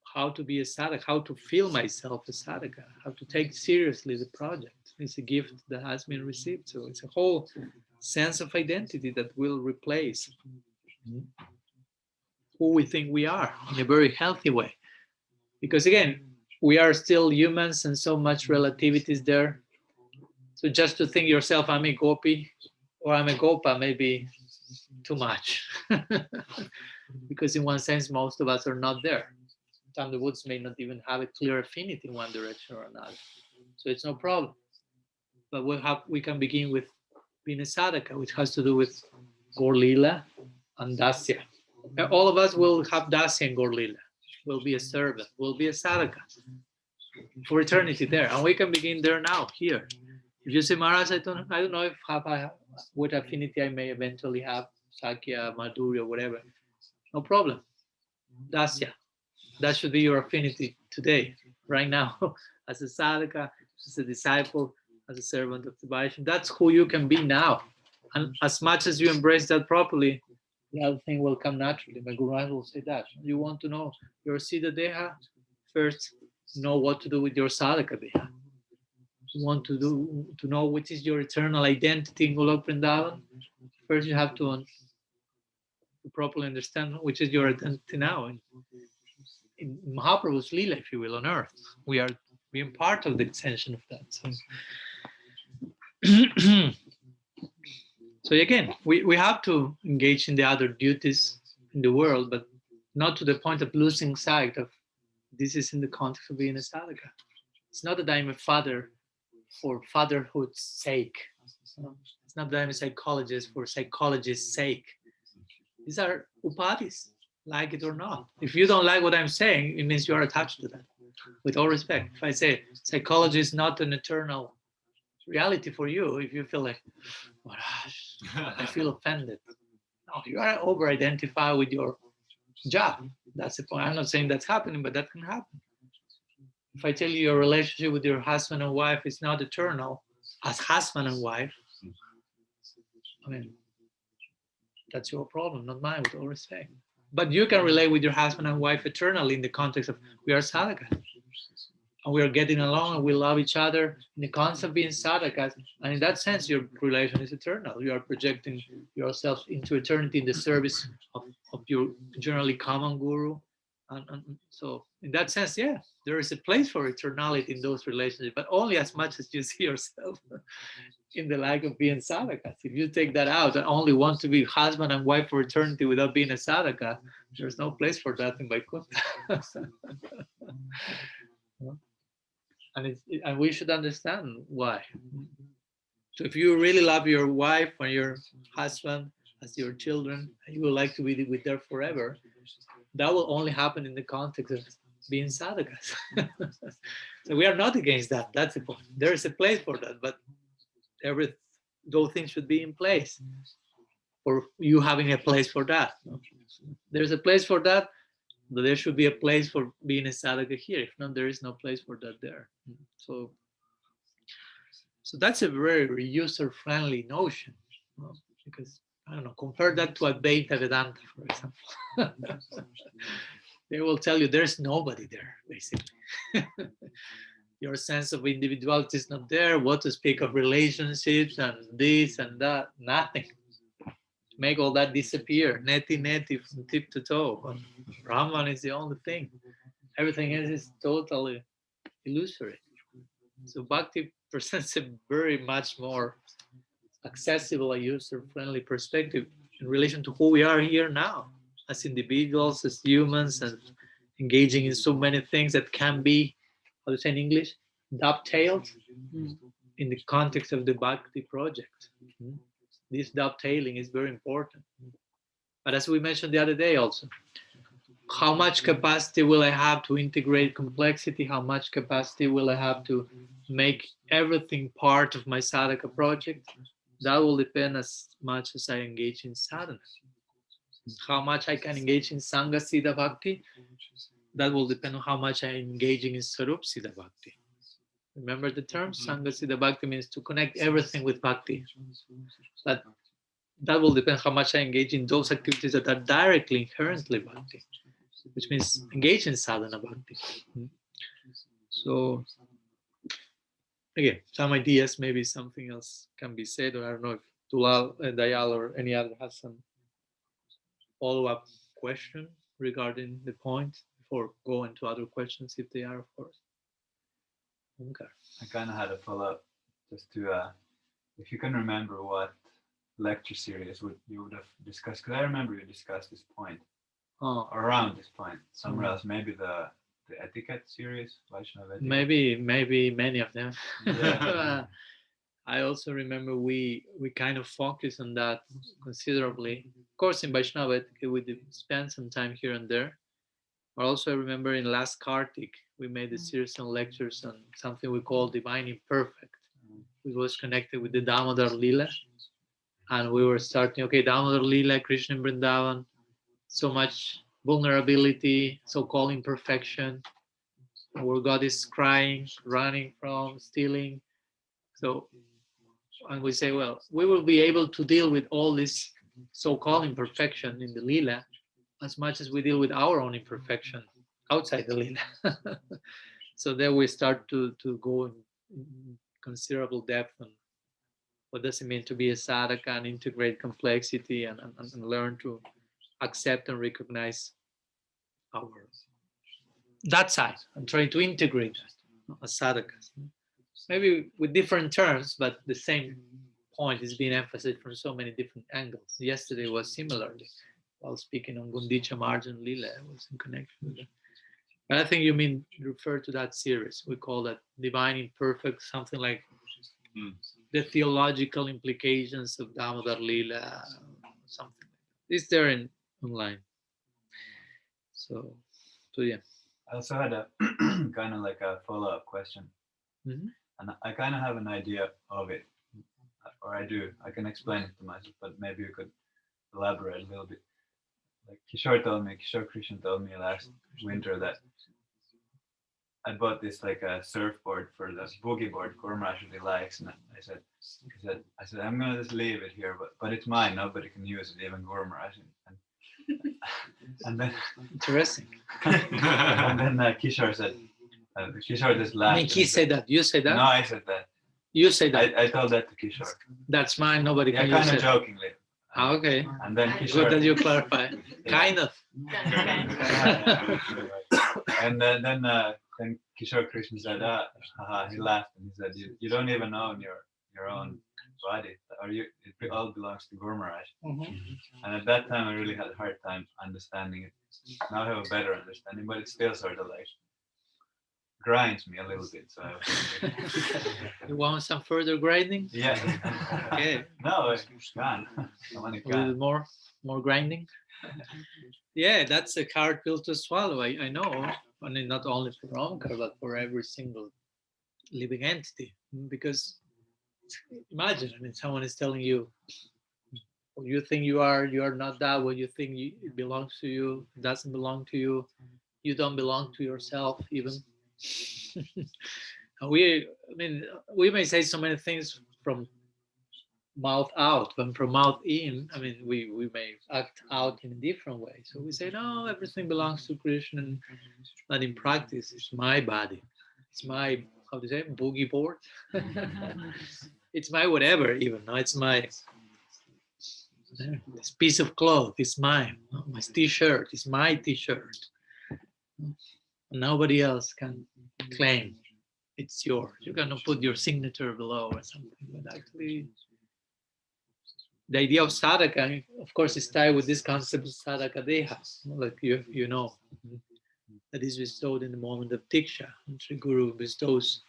how to be a sadhaka, how to feel myself a sadhaka, how to take seriously the project. It's a gift that has been received. So it's a whole sense of identity that will replace who we think we are in a very healthy way. Because again, we are still humans and so much relativity is there. So just to think yourself, I'm a gopi or I'm a gopa, may be too much. Because in one sense, most of us are not there. Sometimes the woods may not even have a clear affinity in one direction or another. So it's no problem. But we can begin with being a sadhaka, which has to do with Gorlila and Dasya. All of us will have Dasya and Gorlila. Will be a servant, will be a sadhaka for eternity there. And we can begin there now, here. If you say, Maharaj, I don't know if what affinity I may eventually have, Sakya, Madhurya, whatever. No problem. Dasya. That should be your affinity today, right now, as a sadhaka, as a disciple, as a servant of the Vaishnava. That's who you can be now. And as much as you embrace that properly, the other thing will come naturally. My Guru Maharaj will say that. You want to know your Siddha Deha? First, know what to do with your Sadhaka Deha. You want to know which is your eternal identity in Golok Vrindavan? First, you have to properly understand which is your identity now. In Mahaprabhu's Leela, if you will, on earth. We are being part of the extension of that. So, so again, we have to engage in the other duties in the world, but not to the point of losing sight of this is in the context of being a sadhaka. It's not that I'm a father for fatherhood's sake. It's not that I'm a psychologist for psychologist's sake. These are upadhis, like it or not. If you don't like what I'm saying, it means you are attached to that. With all respect, if I say psychology is not an eternal reality for you, if you feel like, oh, I feel offended. No, you are over-identified with your job. That's the point. I'm not saying that's happening, but that can happen. If I tell you your relationship with your husband and wife is not eternal, as husband and wife, I mean, that's your problem, not mine, with all respect. But you can relate with your husband and wife eternally in the context of we are sadhakas. And we are getting along and we love each other in the concept of being sadhakas. And in that sense, your relation is eternal. You are projecting yourself into eternity in the service of your generally common guru. And so in that sense, yeah, there is a place for eternality in those relationships, but only as much as you see yourself in the light of being sadhakas. If you take that out and only want to be husband and wife for eternity without being a sadhaka, there's no place for that in Vaikuntha. And we should understand why. So if you really love your wife or your husband as your children, and you would like to be with them forever, that will only happen in the context of being sadhakas. So we are not against that. That's the point. There is a place for that, but those things should be in place for you having a place for that. There's a place for that, but there should be a place for being a sadhaka here. If not, there is no place for that there. So that's a very user-friendly notion, because I don't know, compare that to Advaita Vedanta, for example. They will tell you there's nobody there, basically. Your sense of individuality is not there. What to speak of relationships and this and that? Nothing. Make all that disappear. Neti from tip to toe. But Brahman is the only thing. Everything else is totally illusory. So Bhakti presents a very much more accessible and user-friendly perspective in relation to who we are here now, as individuals, as humans, and engaging in so many things that can be, how to say in English, dovetailed in the context of the Bhakti project. This dovetailing is very important. But as we mentioned the other day also, how much capacity will I have to integrate complexity? How much capacity will I have to make everything part of my sadhaka project? That will depend as much as I engage in sadhana. How much I can engage in Sangha Siddha Bhakti, that will depend on how much I'm engaging in Sarup Siddha Bhakti. Remember the term? Sangha Siddha Bhakti means to connect everything with Bhakti. But that will depend how much I engage in those activities that are directly, inherently Bhakti, which means engage in sadhana Bhakti. So, again, some ideas, maybe something else can be said, or I don't know if Tulal, Dayal, or any other has some follow-up question regarding the point before going to other questions, if they are, of course. Okay. I kind of had a follow-up just to, if you can remember what lecture series you would have discussed, because I remember you discussed this point, around this point, somewhere else, maybe the etiquette series, Vaishnava etiquette. Maybe many of them. Yeah. I also remember we kind of focused on that considerably. Of course, in Vaishnava etiquette, we did spend some time here and there. But also, I remember in last Kartik, we made a series of lectures on something we call Divine Imperfect. It was connected with the Damodar Lila. And we were starting, okay, Damodar Lila, Krishna in Vrindavan, so much vulnerability, so-called imperfection, where God is crying, running from, stealing. So, and we say, well, we will be able to deal with all this so-called imperfection in the Lila as much as we deal with our own imperfection outside the Lila. So then we start to go in considerable depth on what does it mean to be a sadhaka and integrate complexity and learn to accept and recognize our that side and try to integrate that as sadhakas. Maybe with different terms, but the same point is being emphasized from so many different angles. Yesterday was similarly, while speaking on Gundicha Marjan Lila, I was in connection with that. But I think you refer to that series. We call that Divine Imperfect, something like the theological implications of Damodar Lila, something like that. It's there online. So yeah. I also had a kind of like a follow-up question. Mm-hmm. And I kind of have an idea of it, or I do. I can explain it to myself, but maybe you could elaborate a little bit. Like Kishore Krishna told me last winter that I bought this like a surfboard for the boogie board Gurmaraj really likes, and I said I'm gonna just leave it here, but it's mine. Nobody can use it, even Gurmaraj. And then interesting. And then Kishore said, Kishore just laughed. I mean, he said that. You said that? No, I said that. You said that. I told that to Kishore. That's mine. Nobody can use it. Yeah, kind of jokingly. Okay. And then Kishore. Good that you clarify. Kind of. And then Kishore Krishna said, he laughed and he said, you don't even own your own body, or it all belongs to Gurmaraj. Mm-hmm. And at that time, I really had a hard time understanding it. Now I have a better understanding, but it's still sort of like grinds me a little bit. So you want some further grinding? Yeah. Okay. No, it's gone. A little more grinding. Yeah, that's a hard pill to swallow. I know. I mean, not only for Omkar, but for every single living entity. Because imagine, I mean, someone is telling you, what you think you are not that. What you think it belongs to you, it doesn't belong to you. You don't belong to yourself even. We may say so many things from mouth out, but from mouth in, I mean, we may act out in a different way. So we say, no, everything belongs to Krishna, but in practice, it's my body. It's my, how to say, boogie board. It's my whatever, even. No, it's my, this piece of cloth is mine. My t-shirt is my t-shirt. Nobody else can claim it's yours. You're gonna put your signature below or something, but actually the idea of sadhaka, of course, is tied with this concept of sadhaka deha, like you know, that is bestowed in the moment of diksha, which the guru bestows.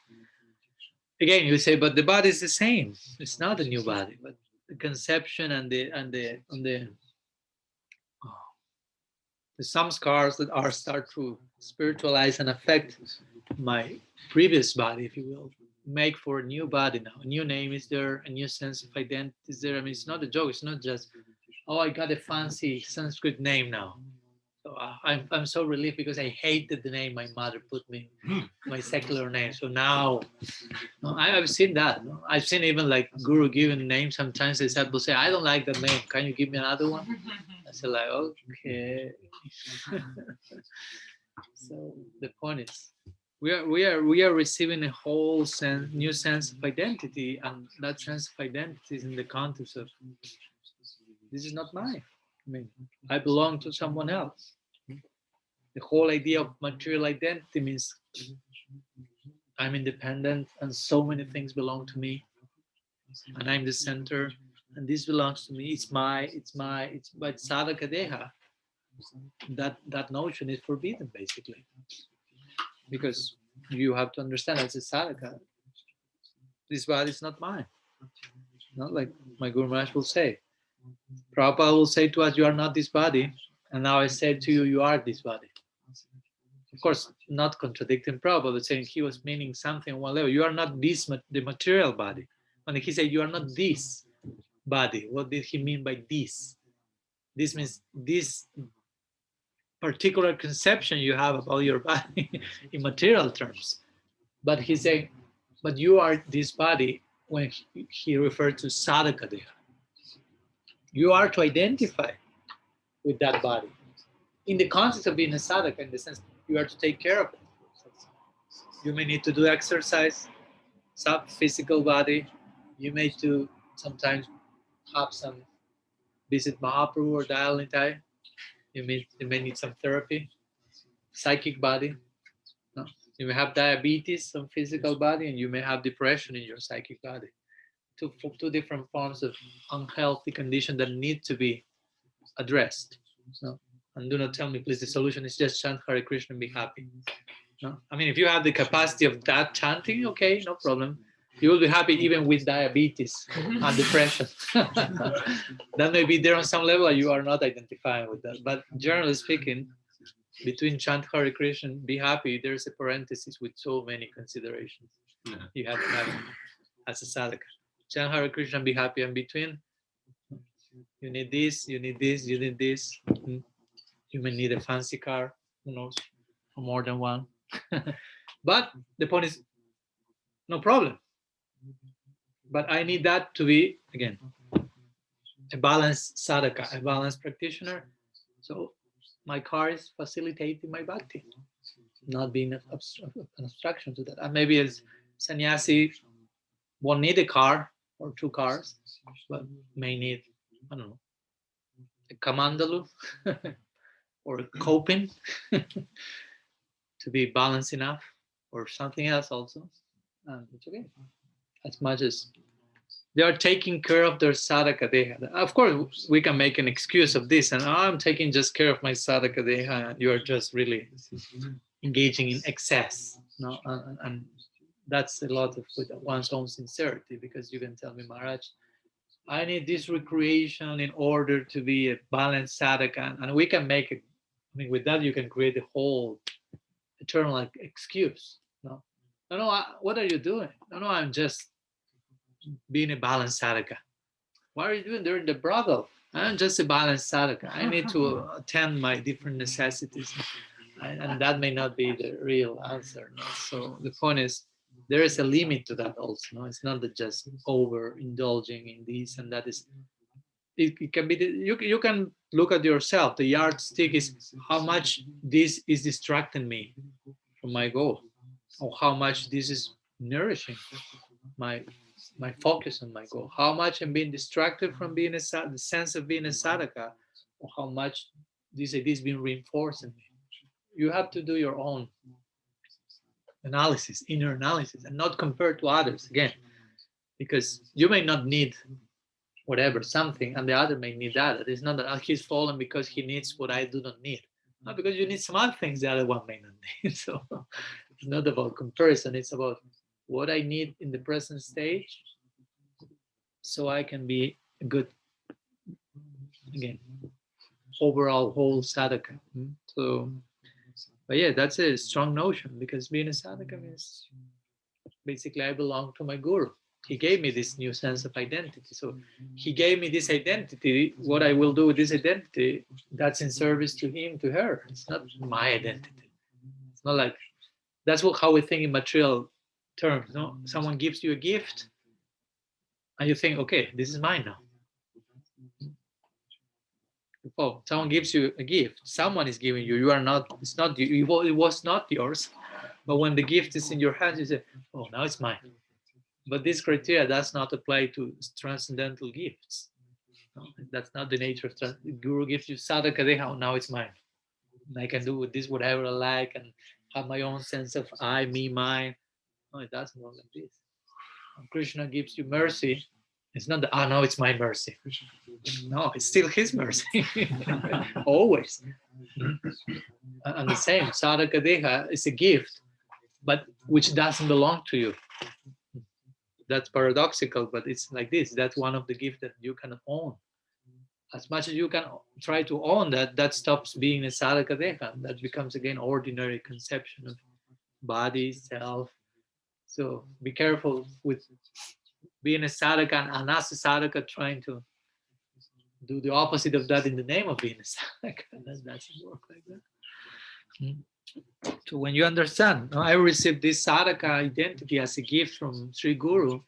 Again, you say, but the body is the same. It's not a new body, but the conception and the samskars that are start to spiritualize and affect my previous body, if you will, make for a new body now. A new name is there, a new sense of identity is there. I mean, it's not a joke. It's not just, oh, I got a fancy Sanskrit name now. So I'm so relieved because I hated the name my mother put me, my secular name. So now, no, I've seen that. No? I've seen even like guru given names. Sometimes they said, say, I don't like that name. Can you give me another one? I said like, okay. So the point is, we are receiving a whole new sense of identity, and that sense of identity is in the context of this is not mine. I mean, I belong to someone else. The whole idea of material identity means I'm independent, and so many things belong to me, and I'm the center, and this belongs to me. It's but sadhaka deha. That notion is forbidden basically, because you have to understand as a sadhaka, this body is not mine. Not like my Guru Maharaj will say. Prabhupada will say to us, you are not this body, and now I say to you, you are this body. Of course, not contradicting Prabhupada, but saying he was meaning something on one level. You are not this, the material body. When he said you are not this body, what did he mean by this? This means this particular conception you have about your body in material terms. But he said, but you are this body when he referred to sadhaka deha. You are to identify with that body in the context of being a sadhaka, in the sense you are to take care of it. You may need to do exercise, some physical body. You may to sometimes have some visit Mahaprabhu or Dayal Nitai. You may need some therapy, psychic body. No? You may have diabetes, some physical body, and you may have depression in your psychic body. Two different forms of unhealthy condition that need to be addressed. No? And do not tell me, please, the solution is just chant Hare Krishna and be happy. No? I mean, if you have the capacity of that chanting, okay, no problem. You will be happy even with diabetes and depression. That may be there on some level, you are not identifying with that. But generally speaking, between chant Hare Krishna and be happy, there's a parenthesis with so many considerations. You have to have as a sadhaka. Chant Hare Krishna and be happy, and between, you need this, you need this, you need this. You may need a fancy car, who knows, or more than one. But the point is, no problem. But I need that to be, again, a balanced sadhaka, a balanced practitioner. So my car is facilitating my bhakti, not being an obstruction to that. And maybe as sannyasi won't need a car or two cars, but may need, I don't know, a kamandalu or a coping to be balanced enough, or something else also. And it's okay. As much as they are taking care of their sadhaka deha. Of course, we can make an excuse of this, and I'm taking just care of my sadhaka deha, and you are just really engaging in excess. No? And that's a lot of with one's own sincerity, because you can tell me, Maharaj, I need this recreation in order to be a balanced sadhaka, and we can make it. I mean, with that, you can create a whole eternal excuse. No, what are you doing? No, I'm just being a balanced sadhaka. What are you doing during the brothel? I'm just a balanced sadhaka. I need to attend my different necessities, and that may not be the real answer. No? So the point is, there is a limit to that also. No? It's not that just overindulging in this and that is. It can be. You can look at yourself. The yardstick is how much this is distracting me from my goal, or how much this is nourishing my focus on my goal, how much I'm being distracted from being the sense of being a sadhaka, or how much this idea is being reinforced in me. You have to do your own analysis, inner analysis, and not compare to others again, because you may not need whatever something, and the other may need that. It's not that he's fallen because he needs what I do not need. Not because you need some other things the other one may not need. So it's not about comparison. It's about what I need in the present stage, so I can be a good, again, overall whole sadhaka. So, but yeah, that's a strong notion, because being a sadhaka means basically I belong to my guru. He gave me this new sense of identity. So he gave me this identity. What I will do with this identity, that's in service to him, to her. It's not my identity. It's not like, that's how we think in material terms. No, someone gives you a gift and you think, okay, this is mine now. Oh, someone gives you a gift. Someone is giving you. You are not. It's not you. It was not yours. But when the gift is in your hands, you say, "Oh, now it's mine." But this criteria does not apply to transcendental gifts. No, that's not the nature of the Guru gives you sadhaka deha. Now it's mine. I can do with this whatever I like and have my own sense of I, me, mine. No, it doesn't work like this. When Krishna gives you mercy, it's not the now it's my mercy. No, it's still his mercy. Always. And the same, sadhaka deha is a gift, but which doesn't belong to you. That's paradoxical, but it's like this. That's one of the gifts that you can own. As much as you can try to own that, that stops being a sadhaka deha. That becomes again ordinary conception of body, self. So be careful with being a sadhaka and as a sadhaka trying to do the opposite of that in the name of being a sadhaka. That doesn't work like that. So when you understand, I received this sadhaka identity as a gift from Sri Guru,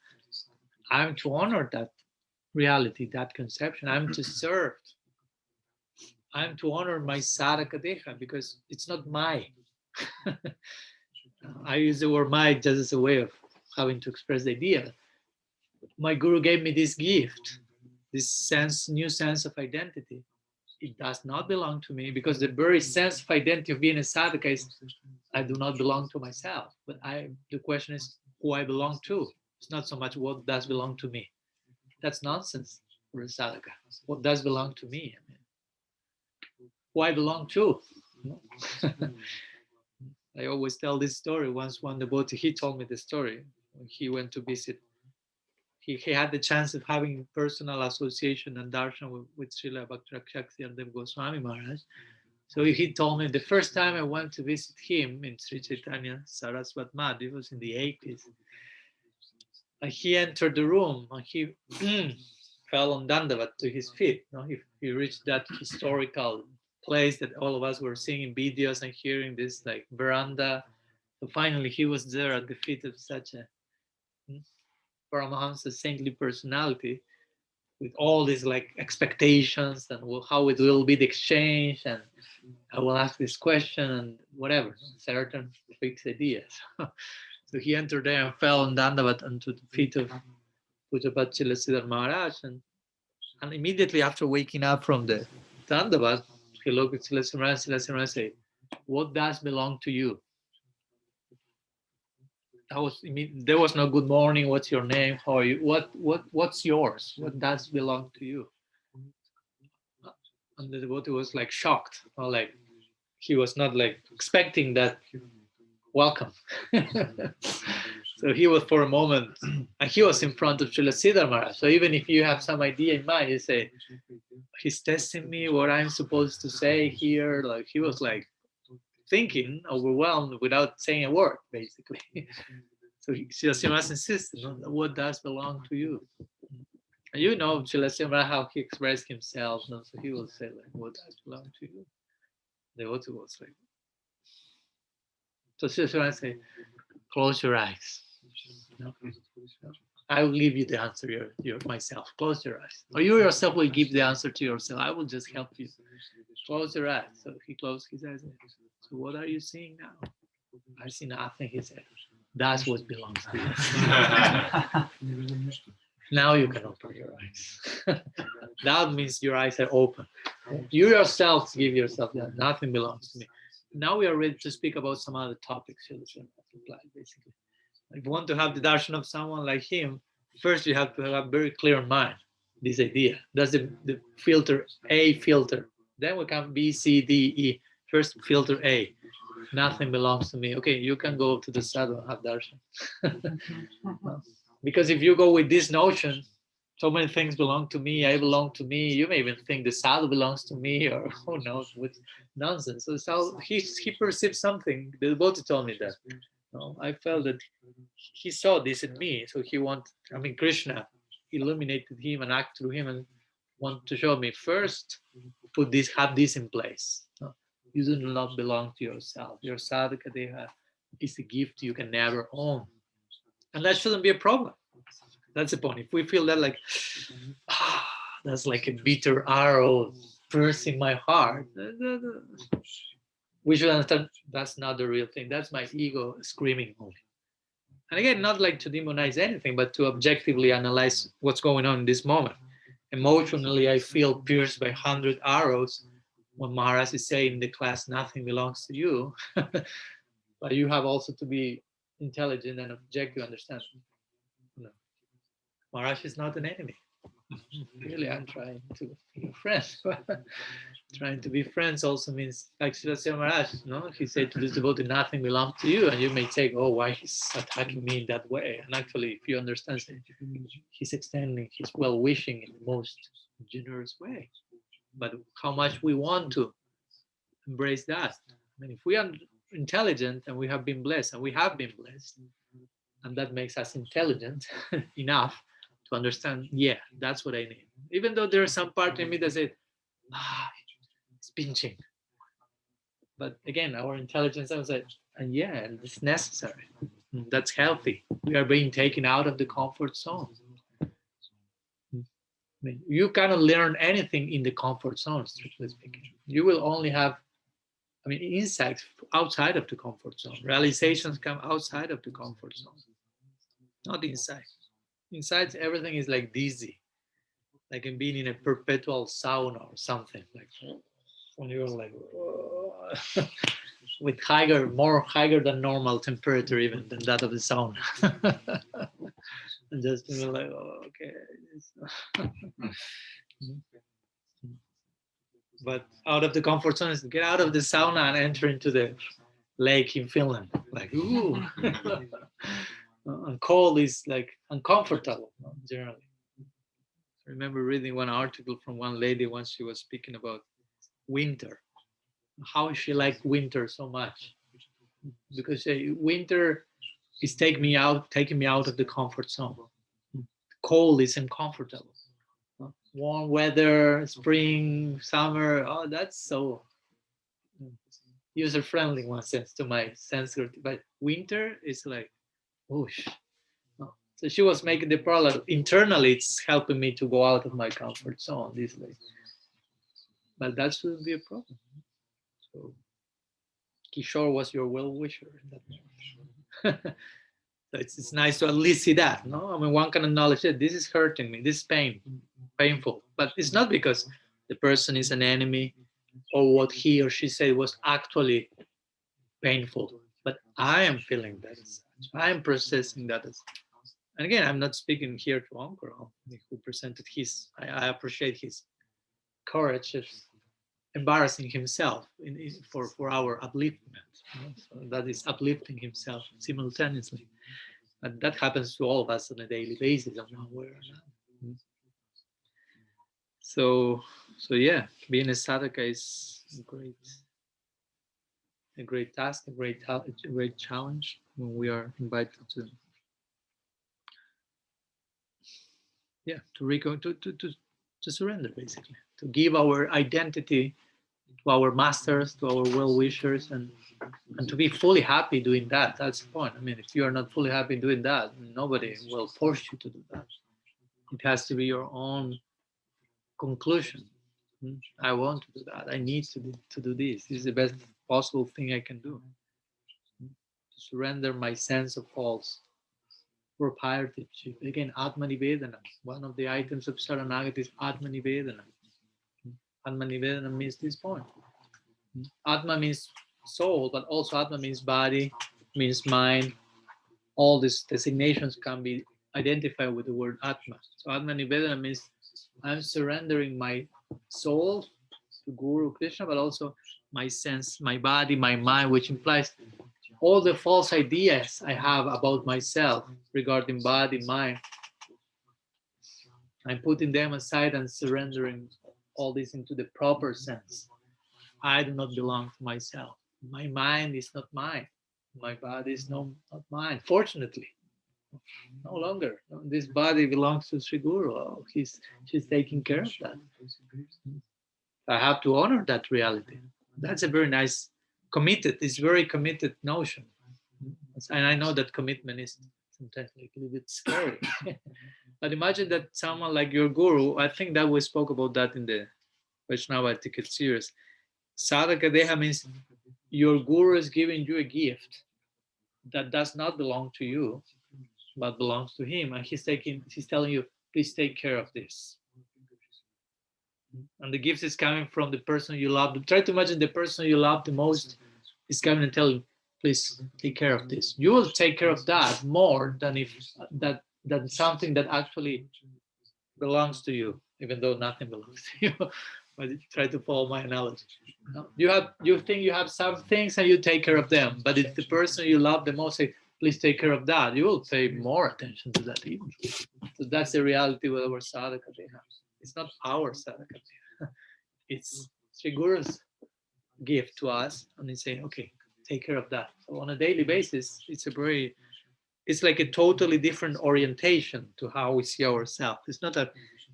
I'm to honor that reality, that conception. I'm to serve. I'm to honor my sadhaka deha because it's not my. I use the word my just as a way of having to express the idea. My guru gave me this gift, this sense, new sense of identity. It does not belong to me because the very sense of identity of being a sadhaka is I do not belong to myself. But the question is who I belong to. It's not so much what does belong to me. That's nonsense for a sadhaka. What does belong to me? I mean, who I belong to. I always tell this story. Once one devotee, he told me the story. When he went to visit, he had the chance of having personal association and darshan with Srila Bhakti and Dev Goswami Maharaj. So he told me the first time I went to visit him in Sri Chaitanya Saraswat Madh, it was in the 80s. And he entered the room and he fell on Dandavat to his feet. He reached that historical place that all of us were seeing in videos and hearing this like veranda. So finally he was there at the feet of such a Paramahamsa saintly personality with all these like expectations and how it will be the exchange and I will ask this question and whatever, certain fixed ideas. So he entered there and fell on Dandavat onto the feet of Pujapat Chilasidhar Maharaj and immediately after waking up from the Dandavat, he looked at Chilasidhar Maharaj and said, what does belong to you? There was no good morning, what's your name, how are you, what's yours, what does belong to you? And the devotee was like shocked, or like he was not like expecting that welcome. So he was for a moment, and he was in front of Srila Siddhar Maharaj. So even if you have some idea in mind, you say, he's testing me, what I'm supposed to say here. Like he was like thinking, overwhelmed without saying a word, basically. So Srila Siddhar Maharaj insisted, what does belong to you? And you know Srila Siddhar Maharaj, how he expressed himself. So he will say, like, what does belong to you? The devotee was like, so Srila Siddhar Maharaj say, close your eyes. No? I will give you the answer myself. Close your eyes. Or you yourself will give the answer to yourself. I will just help you. Close your eyes. So he closed his eyes. So what are you seeing now? I see nothing, he said. That's what belongs to you. Now you can open your eyes. That means your eyes are open. You yourself give yourself that. Nothing belongs to me. Now we are ready to speak about some other topics. Basically. If you want to have the darshan of someone like him, first you have to have a very clear mind, this idea. That's the filter, A filter. Then we come B, C, D, E. First filter A. Nothing belongs to me. Okay, you can go to the sadhu and have darshan. Because if you go with this notion, so many things belong to me, I belong to me, you may even think the sadhu belongs to me, or who knows, with nonsense. So he perceives something. The devotee told me that. No, I felt that he saw this in me, so he wanted. I mean, Krishna illuminated him and acted through him and wanted to show me first. Put this, have this in place. No, you do not belong to yourself. Your sadhaka deha is a gift you can never own, and that shouldn't be a problem. That's the point. If we feel that like that's like a bitter arrow piercing my heart, we should understand that's not the real thing. That's my ego screaming only. And again, not like to demonize anything, but to objectively analyze what's going on in this moment. Emotionally, I feel pierced by 100 arrows when Maharaj is saying in the class, nothing belongs to you. But you have also to be intelligent and objective, understand. No. Maharaj is not an enemy. Really, I'm trying to be a friend. Trying to be friends also means, like Srila Maharaj, no? He said to this devotee, nothing belongs to you. And you may say, oh, why he's attacking me in that way? And actually, if you understand, he's extending his well-wishing in the most generous way. But how much we want to embrace that. I mean, if we are intelligent and we have been blessed, and we have been blessed, and that makes us intelligent enough to understand, yeah, that's what I need. Even though there's some part in me that says, it's pinching. But again, our intelligence I was like, and yeah, it's necessary. That's healthy. We are being taken out of the comfort zone. I mean, you cannot learn anything in the comfort zone, strictly speaking. You will only have, I mean, insights outside of the comfort zone. Realizations come outside of the comfort zone, not inside. Inside, everything is like dizzy, like in being in a perpetual sauna or something. Like when you're like with higher than normal temperature, even than that of the sauna. And just feel like, oh, okay. But out of the comfort zone is get out of the sauna and enter into the lake in Finland. Like, ooh. And cold is like uncomfortable generally. I remember reading one article from one lady once. She was speaking about winter, how she liked winter so much, because winter is taking me out of the comfort zone. Cold is uncomfortable. Warm weather, spring, summer, oh, that's so user friendly in one sense to my sensitive. But winter is like, whoosh. So she was making the parallel. Internally, it's helping me to go out of my comfort zone this way. But that shouldn't be a problem. So Kishore was your well-wisher in that moment. So it's nice to at least see that, no? I mean, one can acknowledge that this is hurting me, this is painful. But it's not because the person is an enemy or what he or she said was actually painful. But I am feeling that as such. I am processing that as such. And again, I'm not speaking here to Ankara, who presented his, I appreciate his courage of embarrassing himself for our upliftment. So that is uplifting himself simultaneously. And that happens to all of us on a daily basis, one way or another. So yeah, being a sadhaka is a great task, a great challenge when we are invited to surrender, basically, to give our identity to our masters, to our well-wishers, and to be fully happy doing that. That's the point. I mean, if you are not fully happy doing that, nobody will force you to do that. It has to be your own conclusion. I want to do that. I need to do this. This is the best possible thing I can do. To surrender my sense of false proprietorship. Again, Atma Nivedana. One of the items of Saranagati is Atma Nivedana. Atma Nivedana means this point. Atma means soul, but also Atma means body, means mind. All these designations can be identified with the word Atma. So Atma Nivedana means I'm surrendering my soul to Guru Krishna, but also my sense, my body, my mind, which implies all the false ideas I have about myself regarding body, mind. I'm putting them aside and surrendering all this into the proper sense. I do not belong to myself. My mind is not mine. My body is not mine. Fortunately, no longer. No, this body belongs to Sri Guru. Oh, she's taking care of that. I have to honor that reality. That's a very nice committed. It's very committed notion, and I know that commitment is sometimes like a little bit scary. But imagine that someone like your guru. I think that we spoke about that in the Vaishnava Etiquette series. Sadhaka Deha means your guru is giving you a gift that does not belong to you, but belongs to him, and he's telling you, please take care of this. And the gift is coming from the person you love. Try to imagine the person you love the most is coming and telling, please take care of this. You will take care of that more than if than something that actually belongs to you, even though nothing belongs to you. But try to follow my analogy. You think you have some things and you take care of them, but if the person you love the most say, please take care of that, you will pay more attention to that even. So that's the reality with our sadhaka deha. It's not our sadhaka deha. It's Sri Guru's gift to us, and he's saying, okay, take care of that. So on a daily basis, it's like a totally different orientation to how we see ourselves. It's not that,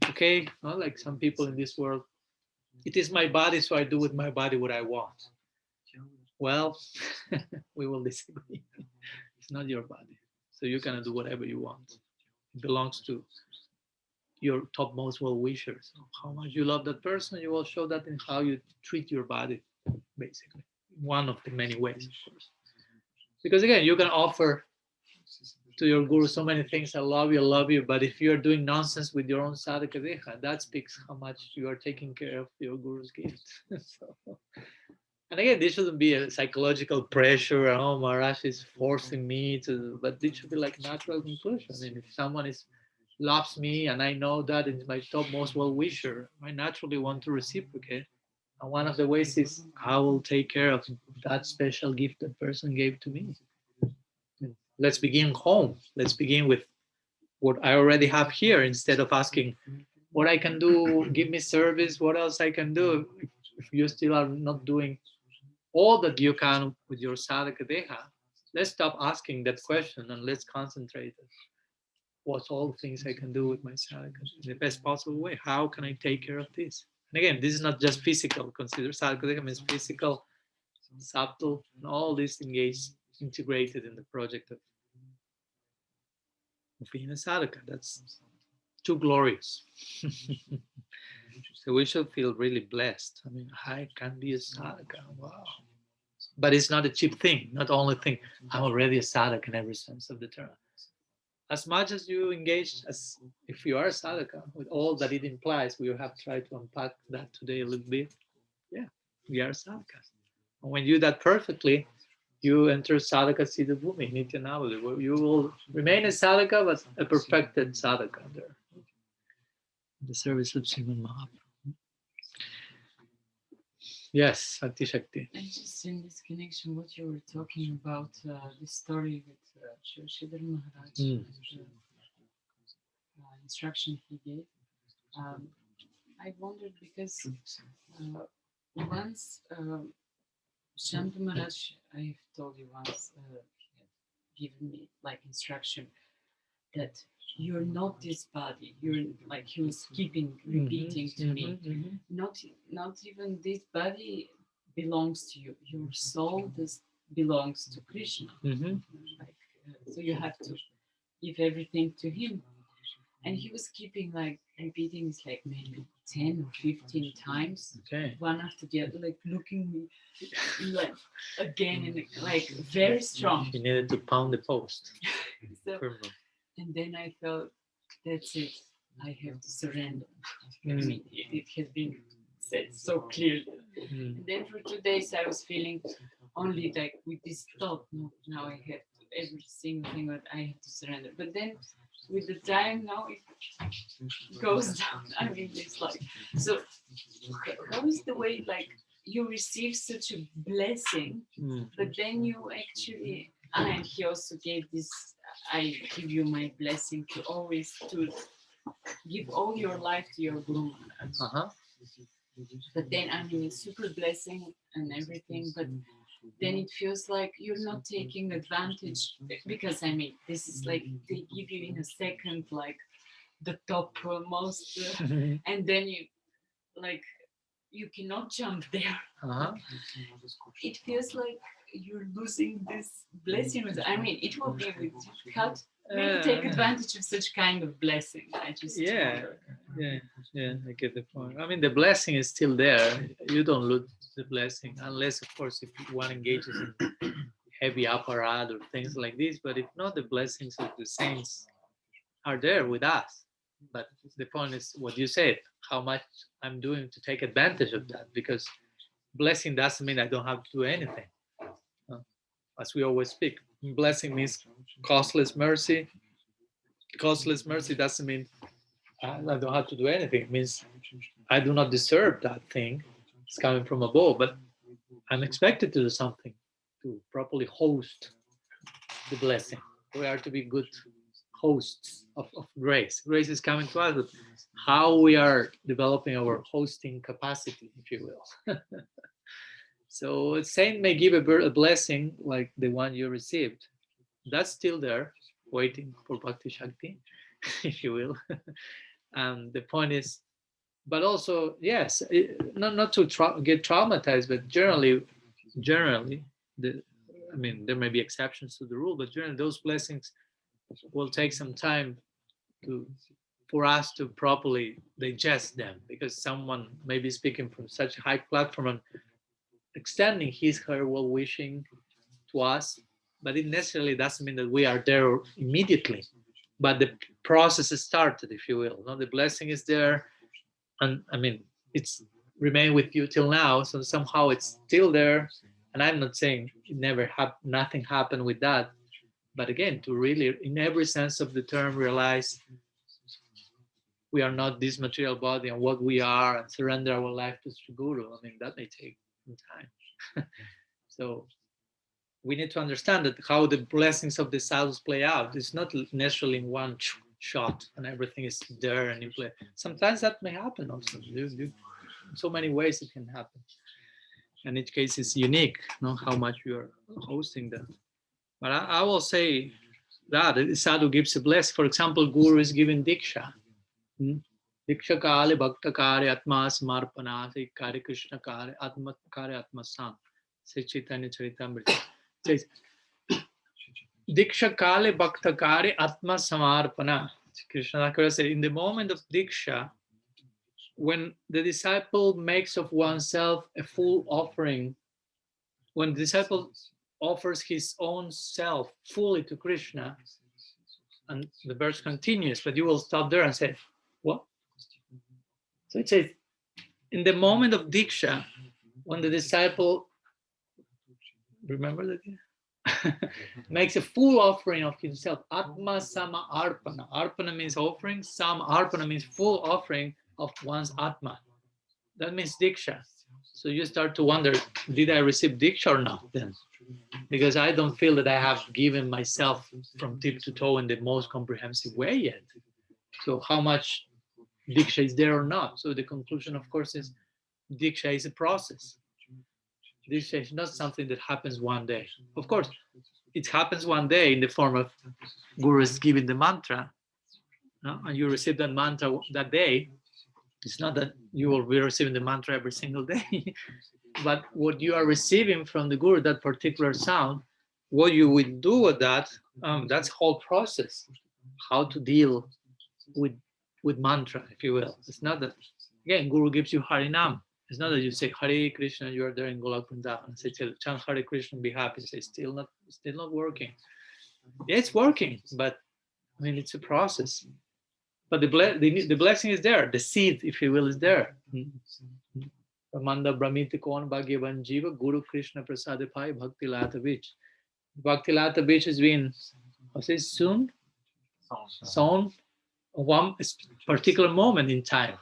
okay, not like some people in this world, it is my body, so I do with my body what I want. Well, we will disagree. It's not your body, so you can do whatever you want. It belongs to your topmost well-wishers. How much you love that person, you will show that in how you treat your body, basically. One of the many ways, of course. Because again, you can offer to your guru so many things. I love you, but if you're doing nonsense with your own sadhaka deha, that speaks how much you are taking care of your guru's gift. So, and again, this shouldn't be a psychological pressure. Oh, Maharaj is forcing me to, but this should be like natural conclusion. I mean, if someone loves me and I know that it's my topmost well-wisher, I naturally want to reciprocate. And one of the ways is I will take care of that special gift that person gave to me. Let's begin home. Let's begin with what I already have here instead of asking what I can do, give me service, what else I can do. If you still are not doing all that you can with your sadhaka deha, let's stop asking that question and let's concentrate on what's all the things I can do with my sadhaka in the best possible way. How can I take care of this? And again, this is not just physical. Consider sadhaka deha means physical, subtle, and all this integrated in the project of being a sadhaka. That's too glorious. So we should feel really blessed. I mean, I can be a sadhaka. Wow. But it's not a cheap thing, not the only thing. I'm already a sadhaka in every sense of the term. As much as you engage, as if you are a sadhaka, with all that it implies, we have tried to unpack that today a little bit. Yeah, we are sadhakas. And when you do that perfectly, you enter sadhaka siddha bhumi, nityanavali, where you will remain a sadhaka, but a perfected sadhaka there. The service of Sriman Mahaprabhu. Yes, Shakti Shakti. And just in this connection, what you were talking about, the story with Shridhar Maharaj, and the instruction he gave, I wondered because once Shanta Maharaj, I've told you once, he had given me like instruction that you're not this body. You're like he was keeping repeating to me. Not even this body belongs to you. Your soul belongs to Krishna. Like, so you have to give everything to him. And he was keeping like repeating this like maybe 10 or 15 times, one after the other, like looking me like again and like very strong. He needed to pound the post. So, and then I felt, that's it. I have to surrender. I mean, it has been said so clearly. And then for 2 days, I was feeling only like with this thought. No, now I have to, every single thing that I have to surrender. But then with the time, now it goes down. I mean, it's like, so how is the way like you receive such a blessing, but then you actually, and he also gave this, I give you my blessing to always to give all your life to your Guru Maharaj. But then, I mean, it's super blessing and everything, but then it feels like you're not taking advantage, because I mean, this is like they give you in a second, like the top most, and then you cannot jump there. Uh-huh. It feels like you're losing this blessing. I mean, it will be difficult. Maybe take advantage of such kind of blessing. I just wonder. Yeah, I get the point. I mean, the blessing is still there. You don't lose the blessing unless, of course, if one engages in heavy apparat or things like this. But if not, the blessings of the saints are there with us. But the point is what you said, how much I'm doing to take advantage of that, because blessing doesn't mean I don't have to do anything. As we always speak, blessing means costless mercy. Costless mercy doesn't mean I don't have to do anything. It means I do not deserve that thing. It's coming from above, but I'm expected to do something to properly host the blessing. We are to be good hosts of grace. Grace is coming to us, but how we are developing our hosting capacity, if you will. So a saint may give a blessing like the one you received. That's still there, waiting for Bhakti Shakti, if you will. And the point is, but also, yes, not to get traumatized, but generally, I mean, there may be exceptions to the rule, but generally those blessings will take some time for us to properly digest them, because someone may be speaking from such a high platform and extending her well-wishing to us, but it necessarily doesn't mean that we are there immediately. But the process is started, if you will. No, the blessing is there, and I mean, it's remained with you till now. So somehow it's still there. And I'm not saying it never nothing happened with that, but again, to really, in every sense of the term, realize we are not this material body and what we are, and surrender our life to Sri Guru. I mean, that may take some time. So we need to understand that how the blessings of the sadhus play out. It's not necessarily in one shot and everything is there and in play. Sometimes that may happen also. In so many ways it can happen. And each case is unique, how much you are hosting them. But I will say that the sadhu gives a blessing. For example, Guru is giving diksha. Diksha kale bhakta kare atma samarpanate kare Krishna kare atma kare atma san. Say Chaitanya Charitamrita. Says Diksha kale bhakta kare atma samarpana. Krishna says, in the moment of diksha, when the disciple makes of oneself a full offering, when the disciple offers his own self fully to Krishna, and the verse continues, but you will stop there and say, what? So it says, in the moment of diksha, when the disciple, remember that? Makes a full offering of himself. Atma sama arpana. Arpana means offering. Sama arpana means full offering of one's atma. That means diksha. So you start to wonder, did I receive diksha or not then? Because I don't feel that I have given myself from tip to toe in the most comprehensive way yet. So how much diksha is there or not? So the conclusion, of course, is diksha is a process. Diksha is not something that happens one day. Of course, it happens one day in the form of Guru is giving the mantra, and you receive that mantra that day. It's not that you will be receiving the mantra every single day, but what you are receiving from the Guru, that particular sound, what you will do with that, that's whole process, how to deal with mantra, if you will. It's not that, again, Guru gives you Harinam. It's not that you say Hare Krishna, you are there in Golak Vrindavan, and say, chant Hare Krishna, be happy. Say, still not working. Yeah, it's working, but I mean, it's a process. But the blessing is there. The seed, if you will, is there. Ramanda Brahmiti Kon Bhagyavan Jiva Guru Krishna Prasade Pai Bhakti Lata Beach. Bhakti Lata Beach has been, sown one particular moment in time.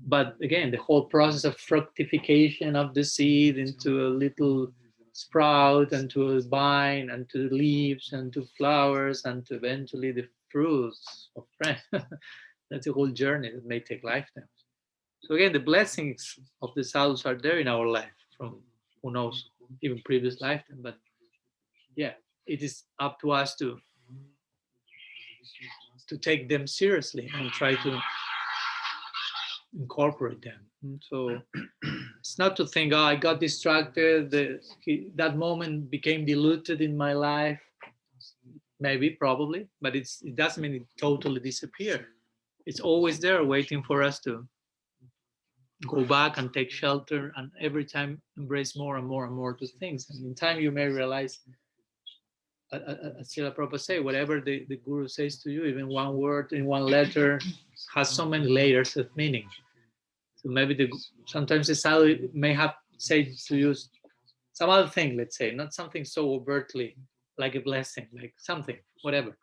But again, the whole process of fructification of the seed into a little sprout and to a vine and to leaves and to flowers and to eventually the fruits of friend. That's a whole journey that may take lifetimes. So again, the blessings of the sadhus are there in our life from who knows even previous lifetime. But yeah, it is up to us to take them seriously and try to incorporate them. So it's not to think, oh, I got distracted, that moment became diluted in my life. Maybe, probably, but it doesn't mean it totally disappeared. It's always there waiting for us to go back and take shelter, and every time embrace more and more and more to things. And in time you may realize, as Srila Prabhupada say, whatever the Guru says to you, even one word in one letter, has so many layers of meaning. So maybe sometimes the sadhu may have said to you some other thing, let's say, not something so overtly like a blessing, like something, whatever.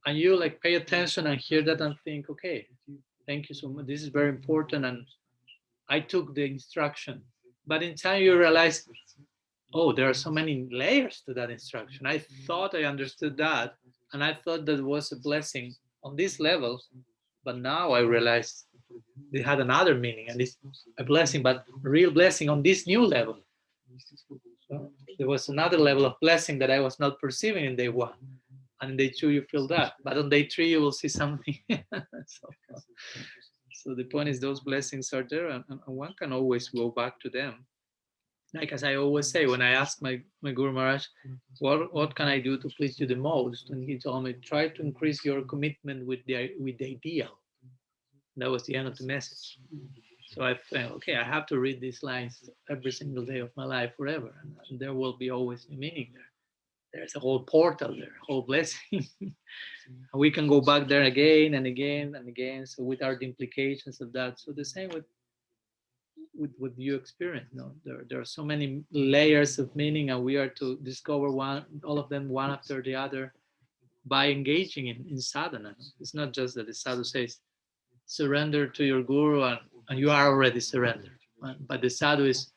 And you like pay attention and hear that and think, okay, thank you so much. This is very important. And I took the instruction. But in time you realize, oh, there are so many layers to that instruction. I thought I understood that. And I thought that was a blessing on this level. But now I realized it had another meaning, and it's a blessing, but a real blessing on this new level. So there was another level of blessing that I was not perceiving in day one. And in day two, you feel that. But on day three, you will see something. So the point is, those blessings are there, and one can always go back to them. Like as I always say, when I ask my Guru Maharaj, what can I do to please you the most? And he told me, try to increase your commitment with the ideal. That was the end of the message. So I felt, okay, I have to read these lines every single day of my life forever. And there will be always a meaning there. There's a whole portal there, a whole blessing. And we can go back there again and again and again. So without the implications of that. So the same with what you experience. No, there are so many layers of meaning, and we are to discover all of them one after the other by engaging in sadhana. It's not just that the sadhu says, surrender to your guru, and you are already surrendered. But the sadhu is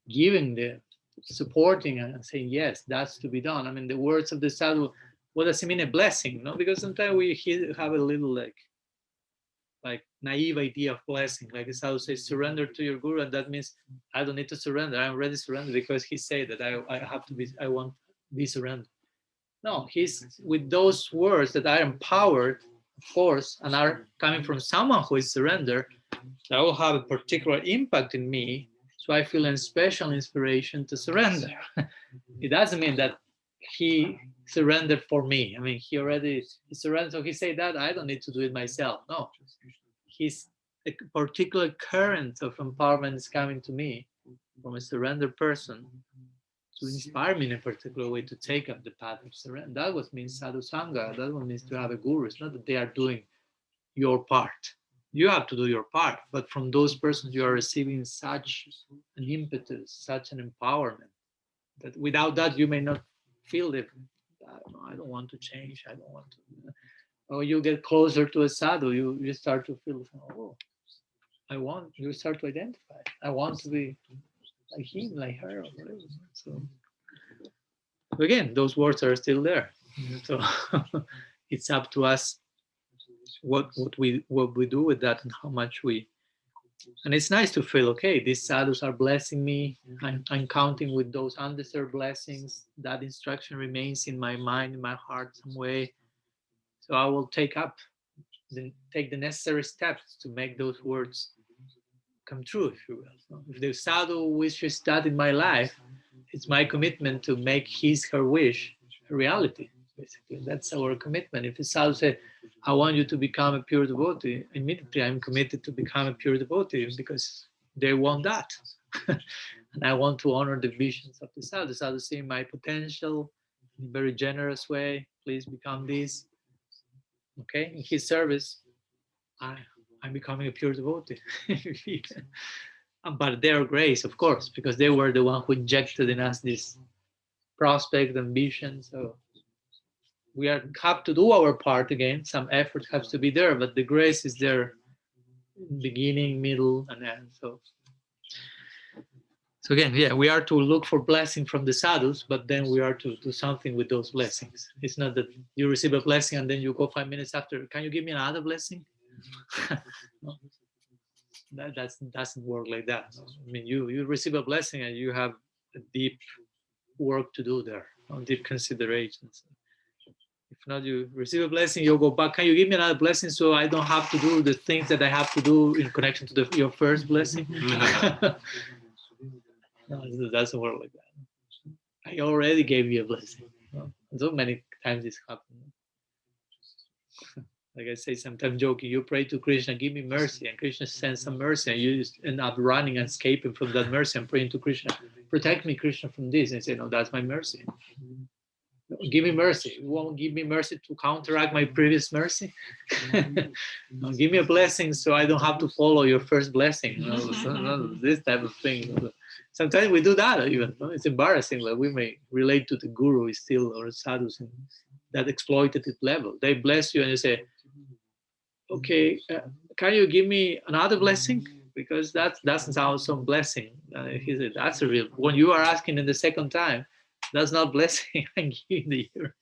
giving the supporting and saying, yes, that's to be done. I mean, the words of the sadhu, what does it mean, a blessing? No, because sometimes we have a little like naive idea of blessing. Like the sadhu says, surrender to your guru, and that means I don't need to surrender. I'm already surrendered because he said that I want to be surrendered. No, he's with those words that are empowered, of course, and are coming from someone who is surrendered, that will have a particular impact in me. So I feel a special inspiration to surrender. It doesn't mean that he surrendered for me. I mean, he surrendered. So he said that I don't need to do it myself. No, he's a particular current of empowerment is coming to me from a surrendered person to inspire me in a particular way to take up the path of surrender. That what means sadhu sangha. That what means to have a guru. It's not that they are doing your part. You have to do your part, but from those persons you are receiving such an impetus, such an empowerment, that without that you may not feel it. I don't want to change. I don't want to. Or you get closer to a sadhu, you start to feel, oh, you start to identify. I want to be like him, like her, or whatever. So again, those words are still there. So it's up to us what we do with that, and how much we. And it's nice to feel, okay, these sadhus are blessing me. I'm counting with those undeserved blessings. That instruction remains in my mind, in my heart, some way. So I will take the necessary steps to make those words come true, if you will. So if the sadhu wishes that in my life, it's my commitment to make her wish a reality. Basically, that's our commitment. If the sadhu says, I want you to become a pure devotee, immediately I'm committed to become a pure devotee because they want that. And I want to honor the visions of the sadhu. The sadhu seeing my potential in a very generous way. Please become this. Okay, in his service, I'm becoming a pure devotee. But their grace, of course, because they were the one who injected in us this prospect and vision. So we have to do our part again. Some effort has to be there, but the grace is there, beginning, middle, and end. So again, yeah, we are to look for blessing from the sadhus, but then we are to do something with those blessings. It's not that you receive a blessing and then you go 5 minutes after, can you give me another blessing? No. That doesn't work like that. I mean, you receive a blessing and you have a deep work to do there, deep considerations. If not, you receive a blessing, you'll go back. Can you give me another blessing so I don't have to do the things that I have to do in connection to your first blessing? No, it doesn't work like that. I already gave you a blessing. So many times this happened. Like I say, sometimes joking, you pray to Krishna, give me mercy, and Krishna sends some mercy, and you just end up running and escaping from that mercy and praying to Krishna, protect me, Krishna, from this. And say, no, that's my mercy. Give me mercy. You won't give me mercy to counteract my previous mercy. No, give me a blessing so I don't have to follow your first blessing. This type of thing. Sometimes we do that even. It's embarrassing. Like we may relate to the guru still or sadhus in that exploitative level. They bless you and you say, okay, can you give me another blessing? Because that doesn't sound some blessing. He said, that's a real, when you are asking in the second time, that's not blessing. I'm giving the year.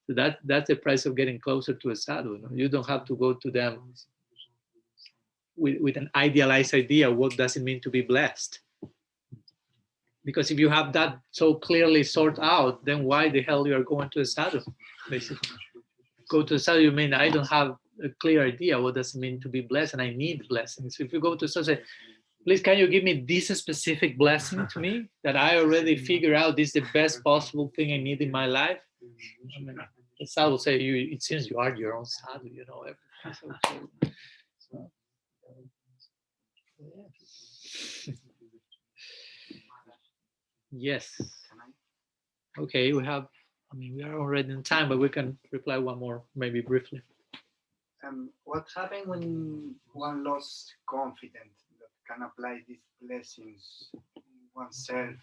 So that's the price of getting closer to a sadhu. You don't have to go to them with an idealized idea. What does it mean to be blessed? Because if you have that so clearly sorted out, then why the hell you are going to a sadhu? Basically, go to a sadhu, you mean I don't have a clear idea what does it mean to be blessed, and I need blessings. So if you go to a sadhu, say, please, can you give me this specific blessing to me that I already figure out this is the best possible thing I need in my life? I mean, the sadhu will say, it seems you are your own sadhu, you know everything. So, yeah. Yes. Okay, we are already in time, but we can reply one more, maybe briefly. What happened when one lost confidence that can apply these blessings oneself?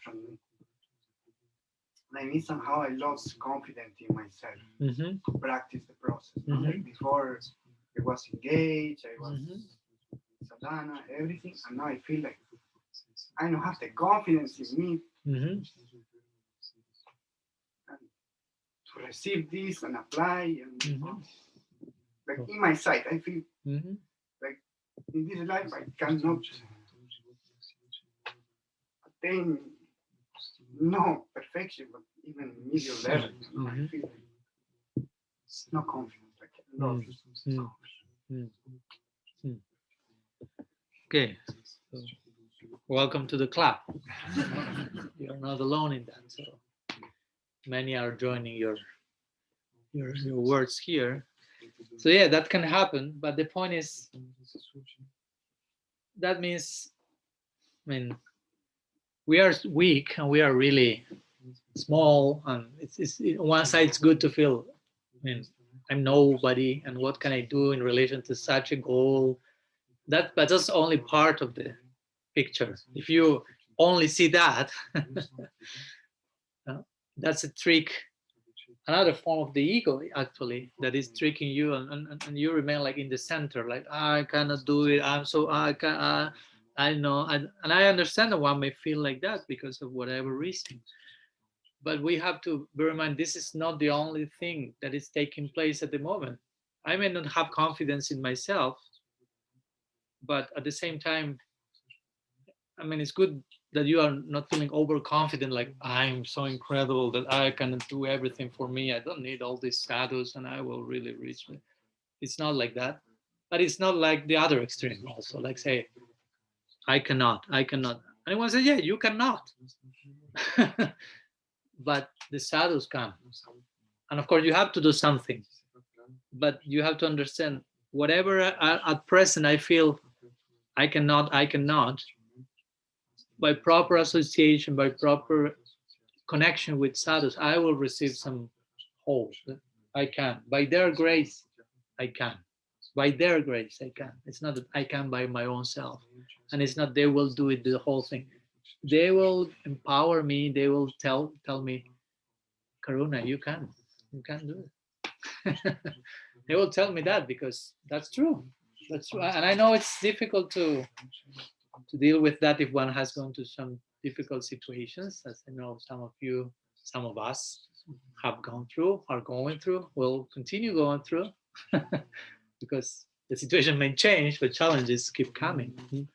I mean, somehow I lost confidence in myself to practice the process. Like before, I was engaged, I was sadhana, everything, and now I feel like I don't have the confidence in me and to receive this and apply. And like in my sight, I feel like in this life I cannot attain no perfection, but even medium level. I feel like no confidence. Like Okay. So, welcome to the club. You're not alone in that. So many are joining your words here. So yeah, that can happen. But the point is, that means, I mean, we are weak and we are really small. And it's on one side, it's good to feel, I mean, I'm nobody, and what can I do in relation to such a goal? But that's only part of the picture. If you only see that, that's a trick, another form of the ego, actually, that is tricking you, and you remain like in the center, like I cannot do it. I know, and I understand that one may feel like that because of whatever reason. But we have to bear in mind this is not the only thing that is taking place at the moment. I may not have confidence in myself, but at the same time, I mean, it's good that you are not feeling overconfident, like I'm so incredible that I can do everything for me. I don't need all these sadhus and I will really reach me. It's not like that. But it's not like the other extreme also. Like say, I cannot. Anyone says, yeah, you cannot. But the sadhus can. And of course, you have to do something. But you have to understand, whatever at present I feel I cannot, by proper association, by proper connection with sadhus, I will receive some hope. I can. By their grace, I can. By their grace, I can. It's not that I can by my own self. And it's not they will do it, the whole thing. They will empower me. They will tell me, Karuna, you can do it. They will tell me that because that's true. That's true. And I know it's difficult to deal with that if one has gone to some difficult situations, as I know some of us have gone through, are going through, will continue going through, because the situation may change, but challenges keep coming.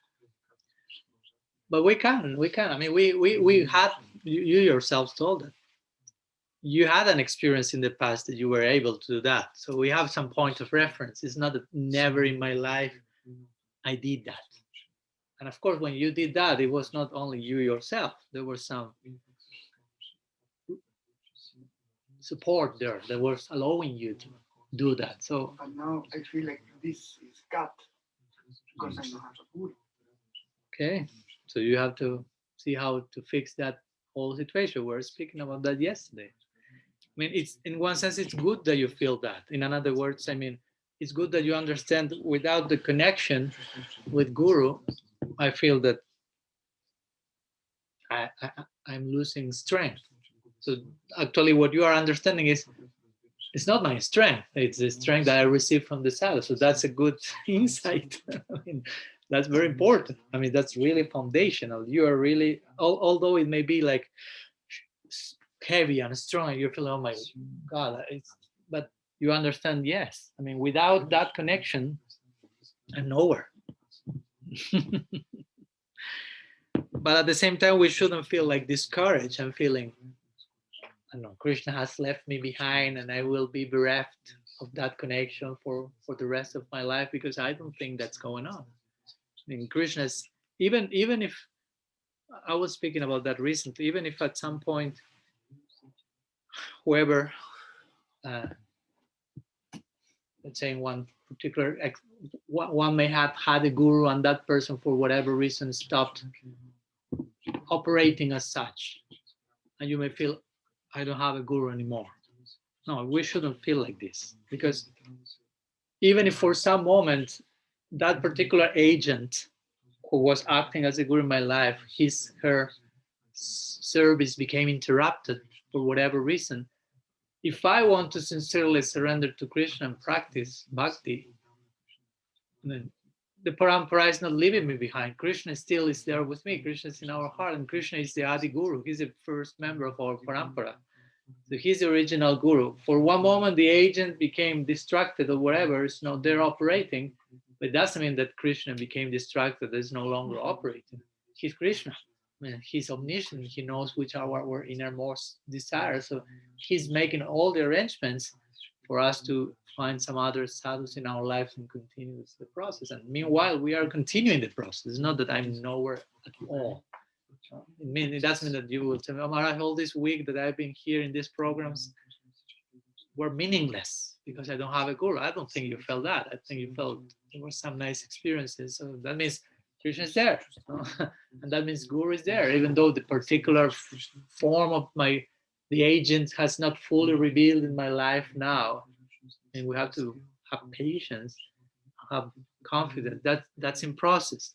But we can. I mean, we had you yourself told it. You had an experience in the past that you were able to do that. So we have some point of reference. It's not that never in my life I did that. And of course, when you did that, it was not only you yourself. There was some support there that was allowing you to do that. So, but now I feel like this is cut because I don't have a guru. okay, so you have to see how to fix that whole situation. We were speaking about that yesterday. I mean, it's in one sense, it's good that you feel that. In other words, I mean, it's good that you understand without the connection with guru, I feel that I'm losing strength. So actually what you are understanding is it's not my strength, it's the strength that I received from the Sadhu. So that's a good insight. I mean, that's very important. I mean, that's really foundational. You are really, although it may be like heavy and strong, you feel, oh my God, but you understand, yes. I mean, without that connection, I'm nowhere. But at the same time, we shouldn't feel like discouraged and feeling, I don't know, Krishna has left me behind and I will be bereft of that connection for the rest of my life, because I don't think that's going on. I mean, Krishna's, even if, I was speaking about that recently, even if at some point, whoever, let's say in one particular, one may have had a guru and that person for whatever reason stopped operating as such. And you may feel, I don't have a guru anymore. No, we shouldn't feel like this, because even if for some moment that particular agent who was acting as a guru in my life, her service became interrupted for whatever reason, if I want to sincerely surrender to Krishna and practice bhakti, then the parampara is not leaving me behind. Krishna still is there with me. Krishna is in our heart, and Krishna is the Adi Guru. He's the first member of our parampara. So he's the original guru. For one moment, the agent became distracted or whatever, is not there operating, but it doesn't mean that Krishna became distracted, is no longer operating. He's Krishna. I mean, he's omniscient. He knows which are our innermost desires. So he's making all the arrangements for us to find some other sadhus in our lives and continue the process. And meanwhile, we are continuing the process. It's not that I'm nowhere at all. It doesn't mean that you will tell me, oh, Maharaj, all this week that I've been here in these programs were meaningless because I don't have a guru. I don't think you felt that. I think you felt there were some nice experiences. So that means Krishna is there. And that means guru is there, even though the particular form of the agent has not fully revealed in my life now. And we have to have patience, have confidence. That's in process.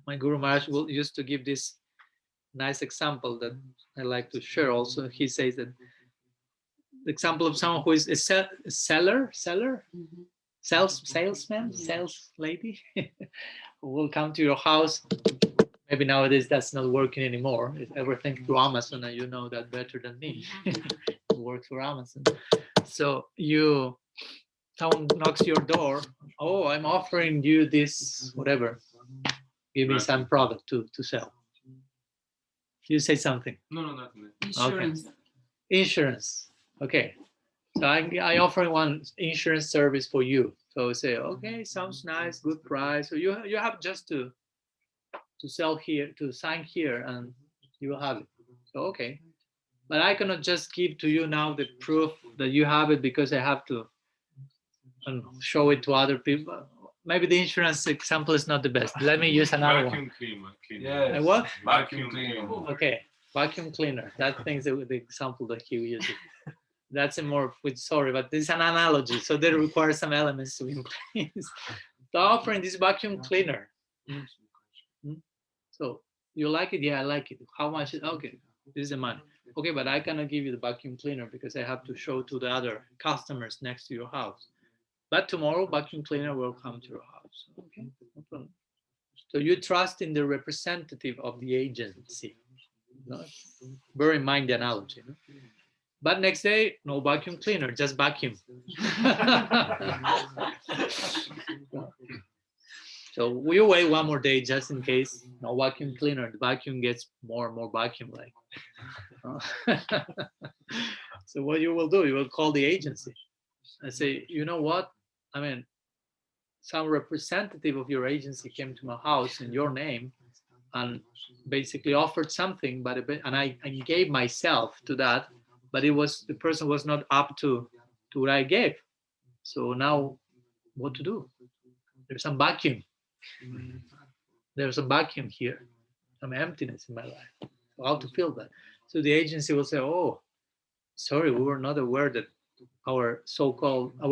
My Guru Maharaj used to give this nice example that I like to share also. He says that the example of someone who is a seller, salesman, sales lady, who will come to your house. Maybe nowadays that's not working anymore. It's everything through Amazon, and you know that better than me. It works for Amazon. So someone knocks your door. Oh, I'm offering you this, whatever. Give me some product to sell. You say something. No, nothing. Insurance. Okay. Insurance. Okay. So I offer one insurance service for you. So say, okay, sounds nice, good price. So you have just to sell here, to sign here, and you will have it. So okay. But I cannot just give to you now the proof that you have it, because I have to show it to other people. Maybe the insurance example is not the best. Let me use another one. Cleaner. Yeah. What? Vacuum cleaner. Okay, vacuum cleaner. That thing's the example that he uses. That's a more, sorry, but this is an analogy, so they require some elements to be in place. So offering this vacuum cleaner. So you like it? Yeah, I like it. How much? Okay, this is the money. Okay, but I cannot give you the vacuum cleaner because I have to show to the other customers next to your house. But tomorrow, vacuum cleaner will come to your house. Okay, no problem. So you trust in the representative of the agency. No? Bear in mind the analogy. No? But next day, no vacuum cleaner, just vacuum. So we'll wait one more day just in case. No vacuum cleaner. The vacuum gets more and more vacuum-like. So what you will do, you will call the agency and say, you know what? I mean, some representative of your agency came to my house in your name and basically offered something, and I gave myself to that, but the person was not up to what I gave. So now what to do? There's some vacuum. There's a vacuum here, some emptiness in my life. So how to fill that? So the agency will say, oh, sorry, we were not aware that our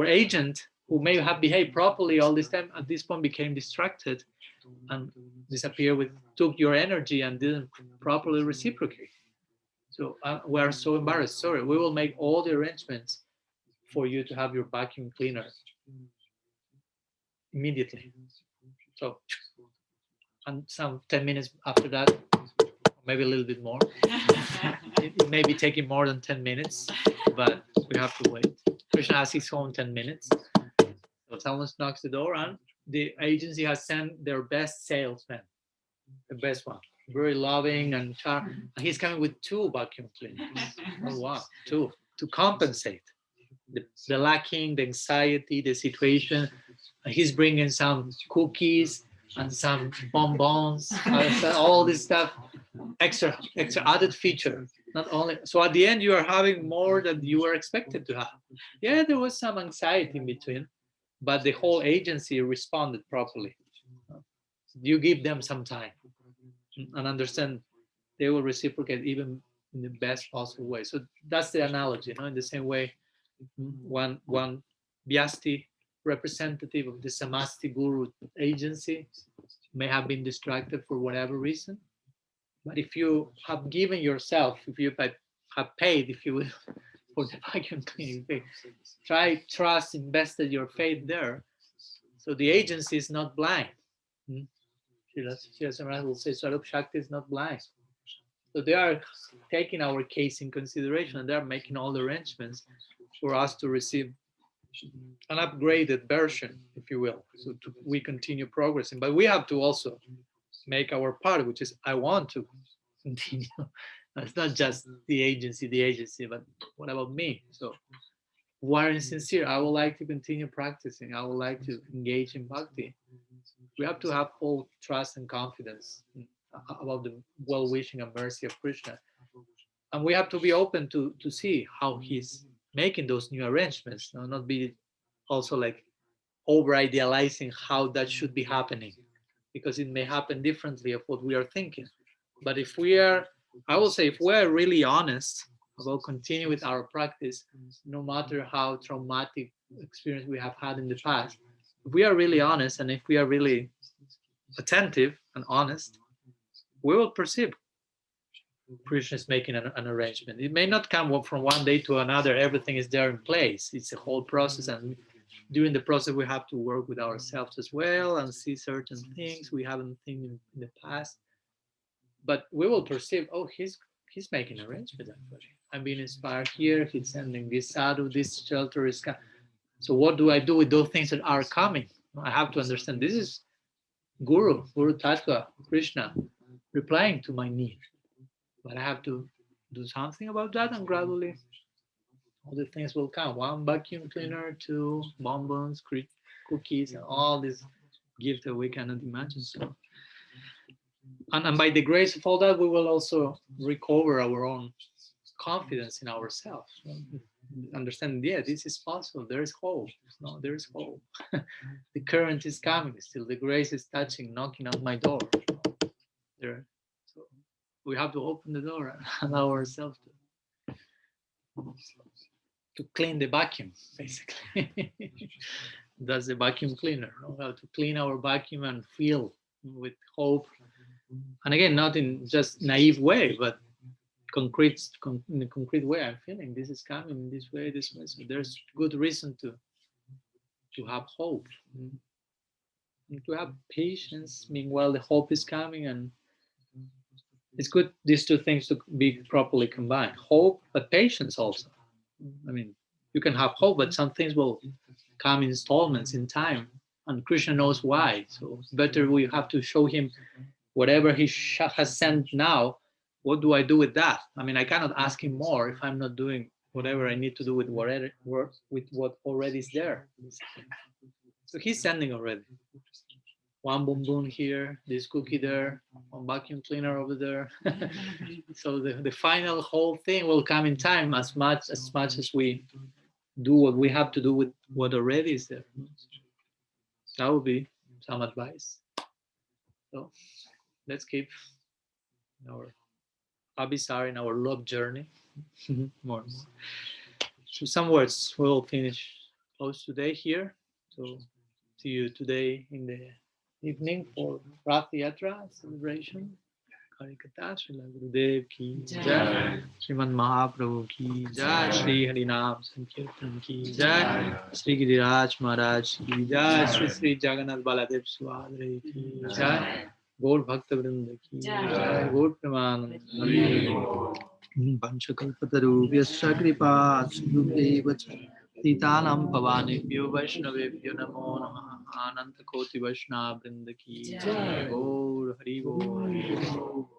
agent, who may have behaved properly all this time, at this point became distracted and took your energy and didn't properly reciprocate. So we are so embarrassed. Sorry, we will make all the arrangements for you to have your vacuum cleaner immediately. So, and some 10 minutes after that, maybe a little bit more. It may be taking more than 10 minutes, but we have to wait. Krishna has his own 10 minutes. So someone knocks the door and the agency has sent their best salesman, the best one, very loving and charming. And he's coming with 2 vacuum cleaners. Oh, wow, 2 to compensate the lacking, the anxiety, the situation. And he's bringing some cookies and some bonbons, all this stuff, extra added feature. Not only so, at the end you are having more than you were expected to have. Yeah, there was some anxiety in between, but the whole agency responded properly. You give them some time and understand they will reciprocate even in the best possible way. So that's the analogy, in the same way, one Vyasti, representative of the Samasti Guru agency, may have been distracted for whatever reason. But if you have given yourself, if you have paid, if you will, for the vacuum cleaning, trust, invested your faith there. So the agency is not blind. Srila Samrat will say Swarup Shakti is not blind. So they are taking our case in consideration and they're making all the arrangements for us to receive an upgraded version, if you will. So we continue progressing. But we have to also make our part, which is I want to continue. It's not just the agency, but what about me? So warm and sincere, I would like to continue practicing. I would like to engage in bhakti. We have to have full trust and confidence about the well-wishing and mercy of Krishna. And we have to be open to see how he's making those new arrangements, not be also like over-idealizing how that should be happening, because it may happen differently of what we are thinking. But if we are really honest about continuing with our practice, no matter how traumatic experience we have had in the past, if we are really honest and if we are really attentive and honest, we will perceive Krishna is making an arrangement. It may not come from one day to another, everything is there in place. It's a whole process, and during the process we have to work with ourselves as well and see certain things we haven't seen in the past. But we will perceive, oh, he's making arrangements actually. I'm being inspired here, he's sending this sadhu, this shelter is coming. So what do I do with those things that are coming? I have to understand this is Guru Tattva, Krishna, replying to my need. But I have to do something about that, and gradually all the things will come. 1 vacuum cleaner, 2 bonbons, cookies, and all these gifts that we cannot imagine. So, and by the grace of all that, we will also recover our own confidence in ourselves. Understand, yeah, this is possible. There is hope. No, there is hope. The current is coming still. The grace is touching, knocking on my door. There. So we have to open the door and allow ourselves to clean the vacuum, basically. That's the vacuum cleaner. How to clean our vacuum and fill with hope. And again, not in just naive way, but in a concrete way. I'm feeling this is coming this way. So there's good reason to have hope and to have patience. Meanwhile, the hope is coming, and it's good these 2 things to be properly combined. Hope, but patience also. I mean, you can have hope, but some things will come in installments in time, and Krishna knows why. So better we have to show him whatever he has sent now, what do I do with that? I mean, I cannot ask him more if I'm not doing whatever I need to do with whatever, with what already is there. So he's sending already. One boom boom here, this cookie there, one vacuum cleaner over there. So the final whole thing will come in time as much as we do what we have to do with what already is there. That would be some advice. So let's keep our abhisar in our love journey more and more. So some words we'll finish close today here. So see you today in the evening for Rath Yatra celebration. Harikatha, Srila Gurudev ki jai, Sriman Mahaprabhu ki jai, Shri Harinam Sankirtan ki jai, Shri Giriraj Maharaj ki jai, Shri Sri Jagannath Baladev Suhadre ki jai, Gaur Bhakta Vrinda ki jai, Gaur Pramanand. Panchakalpatarubhyascha kripa sindhubhyaiva cha Titanam Pavanebhyo Vaishnavebhyo Namo Namaha Ananta Koti Vaishnava Vrinda ki jai, Gaur Hari Bol.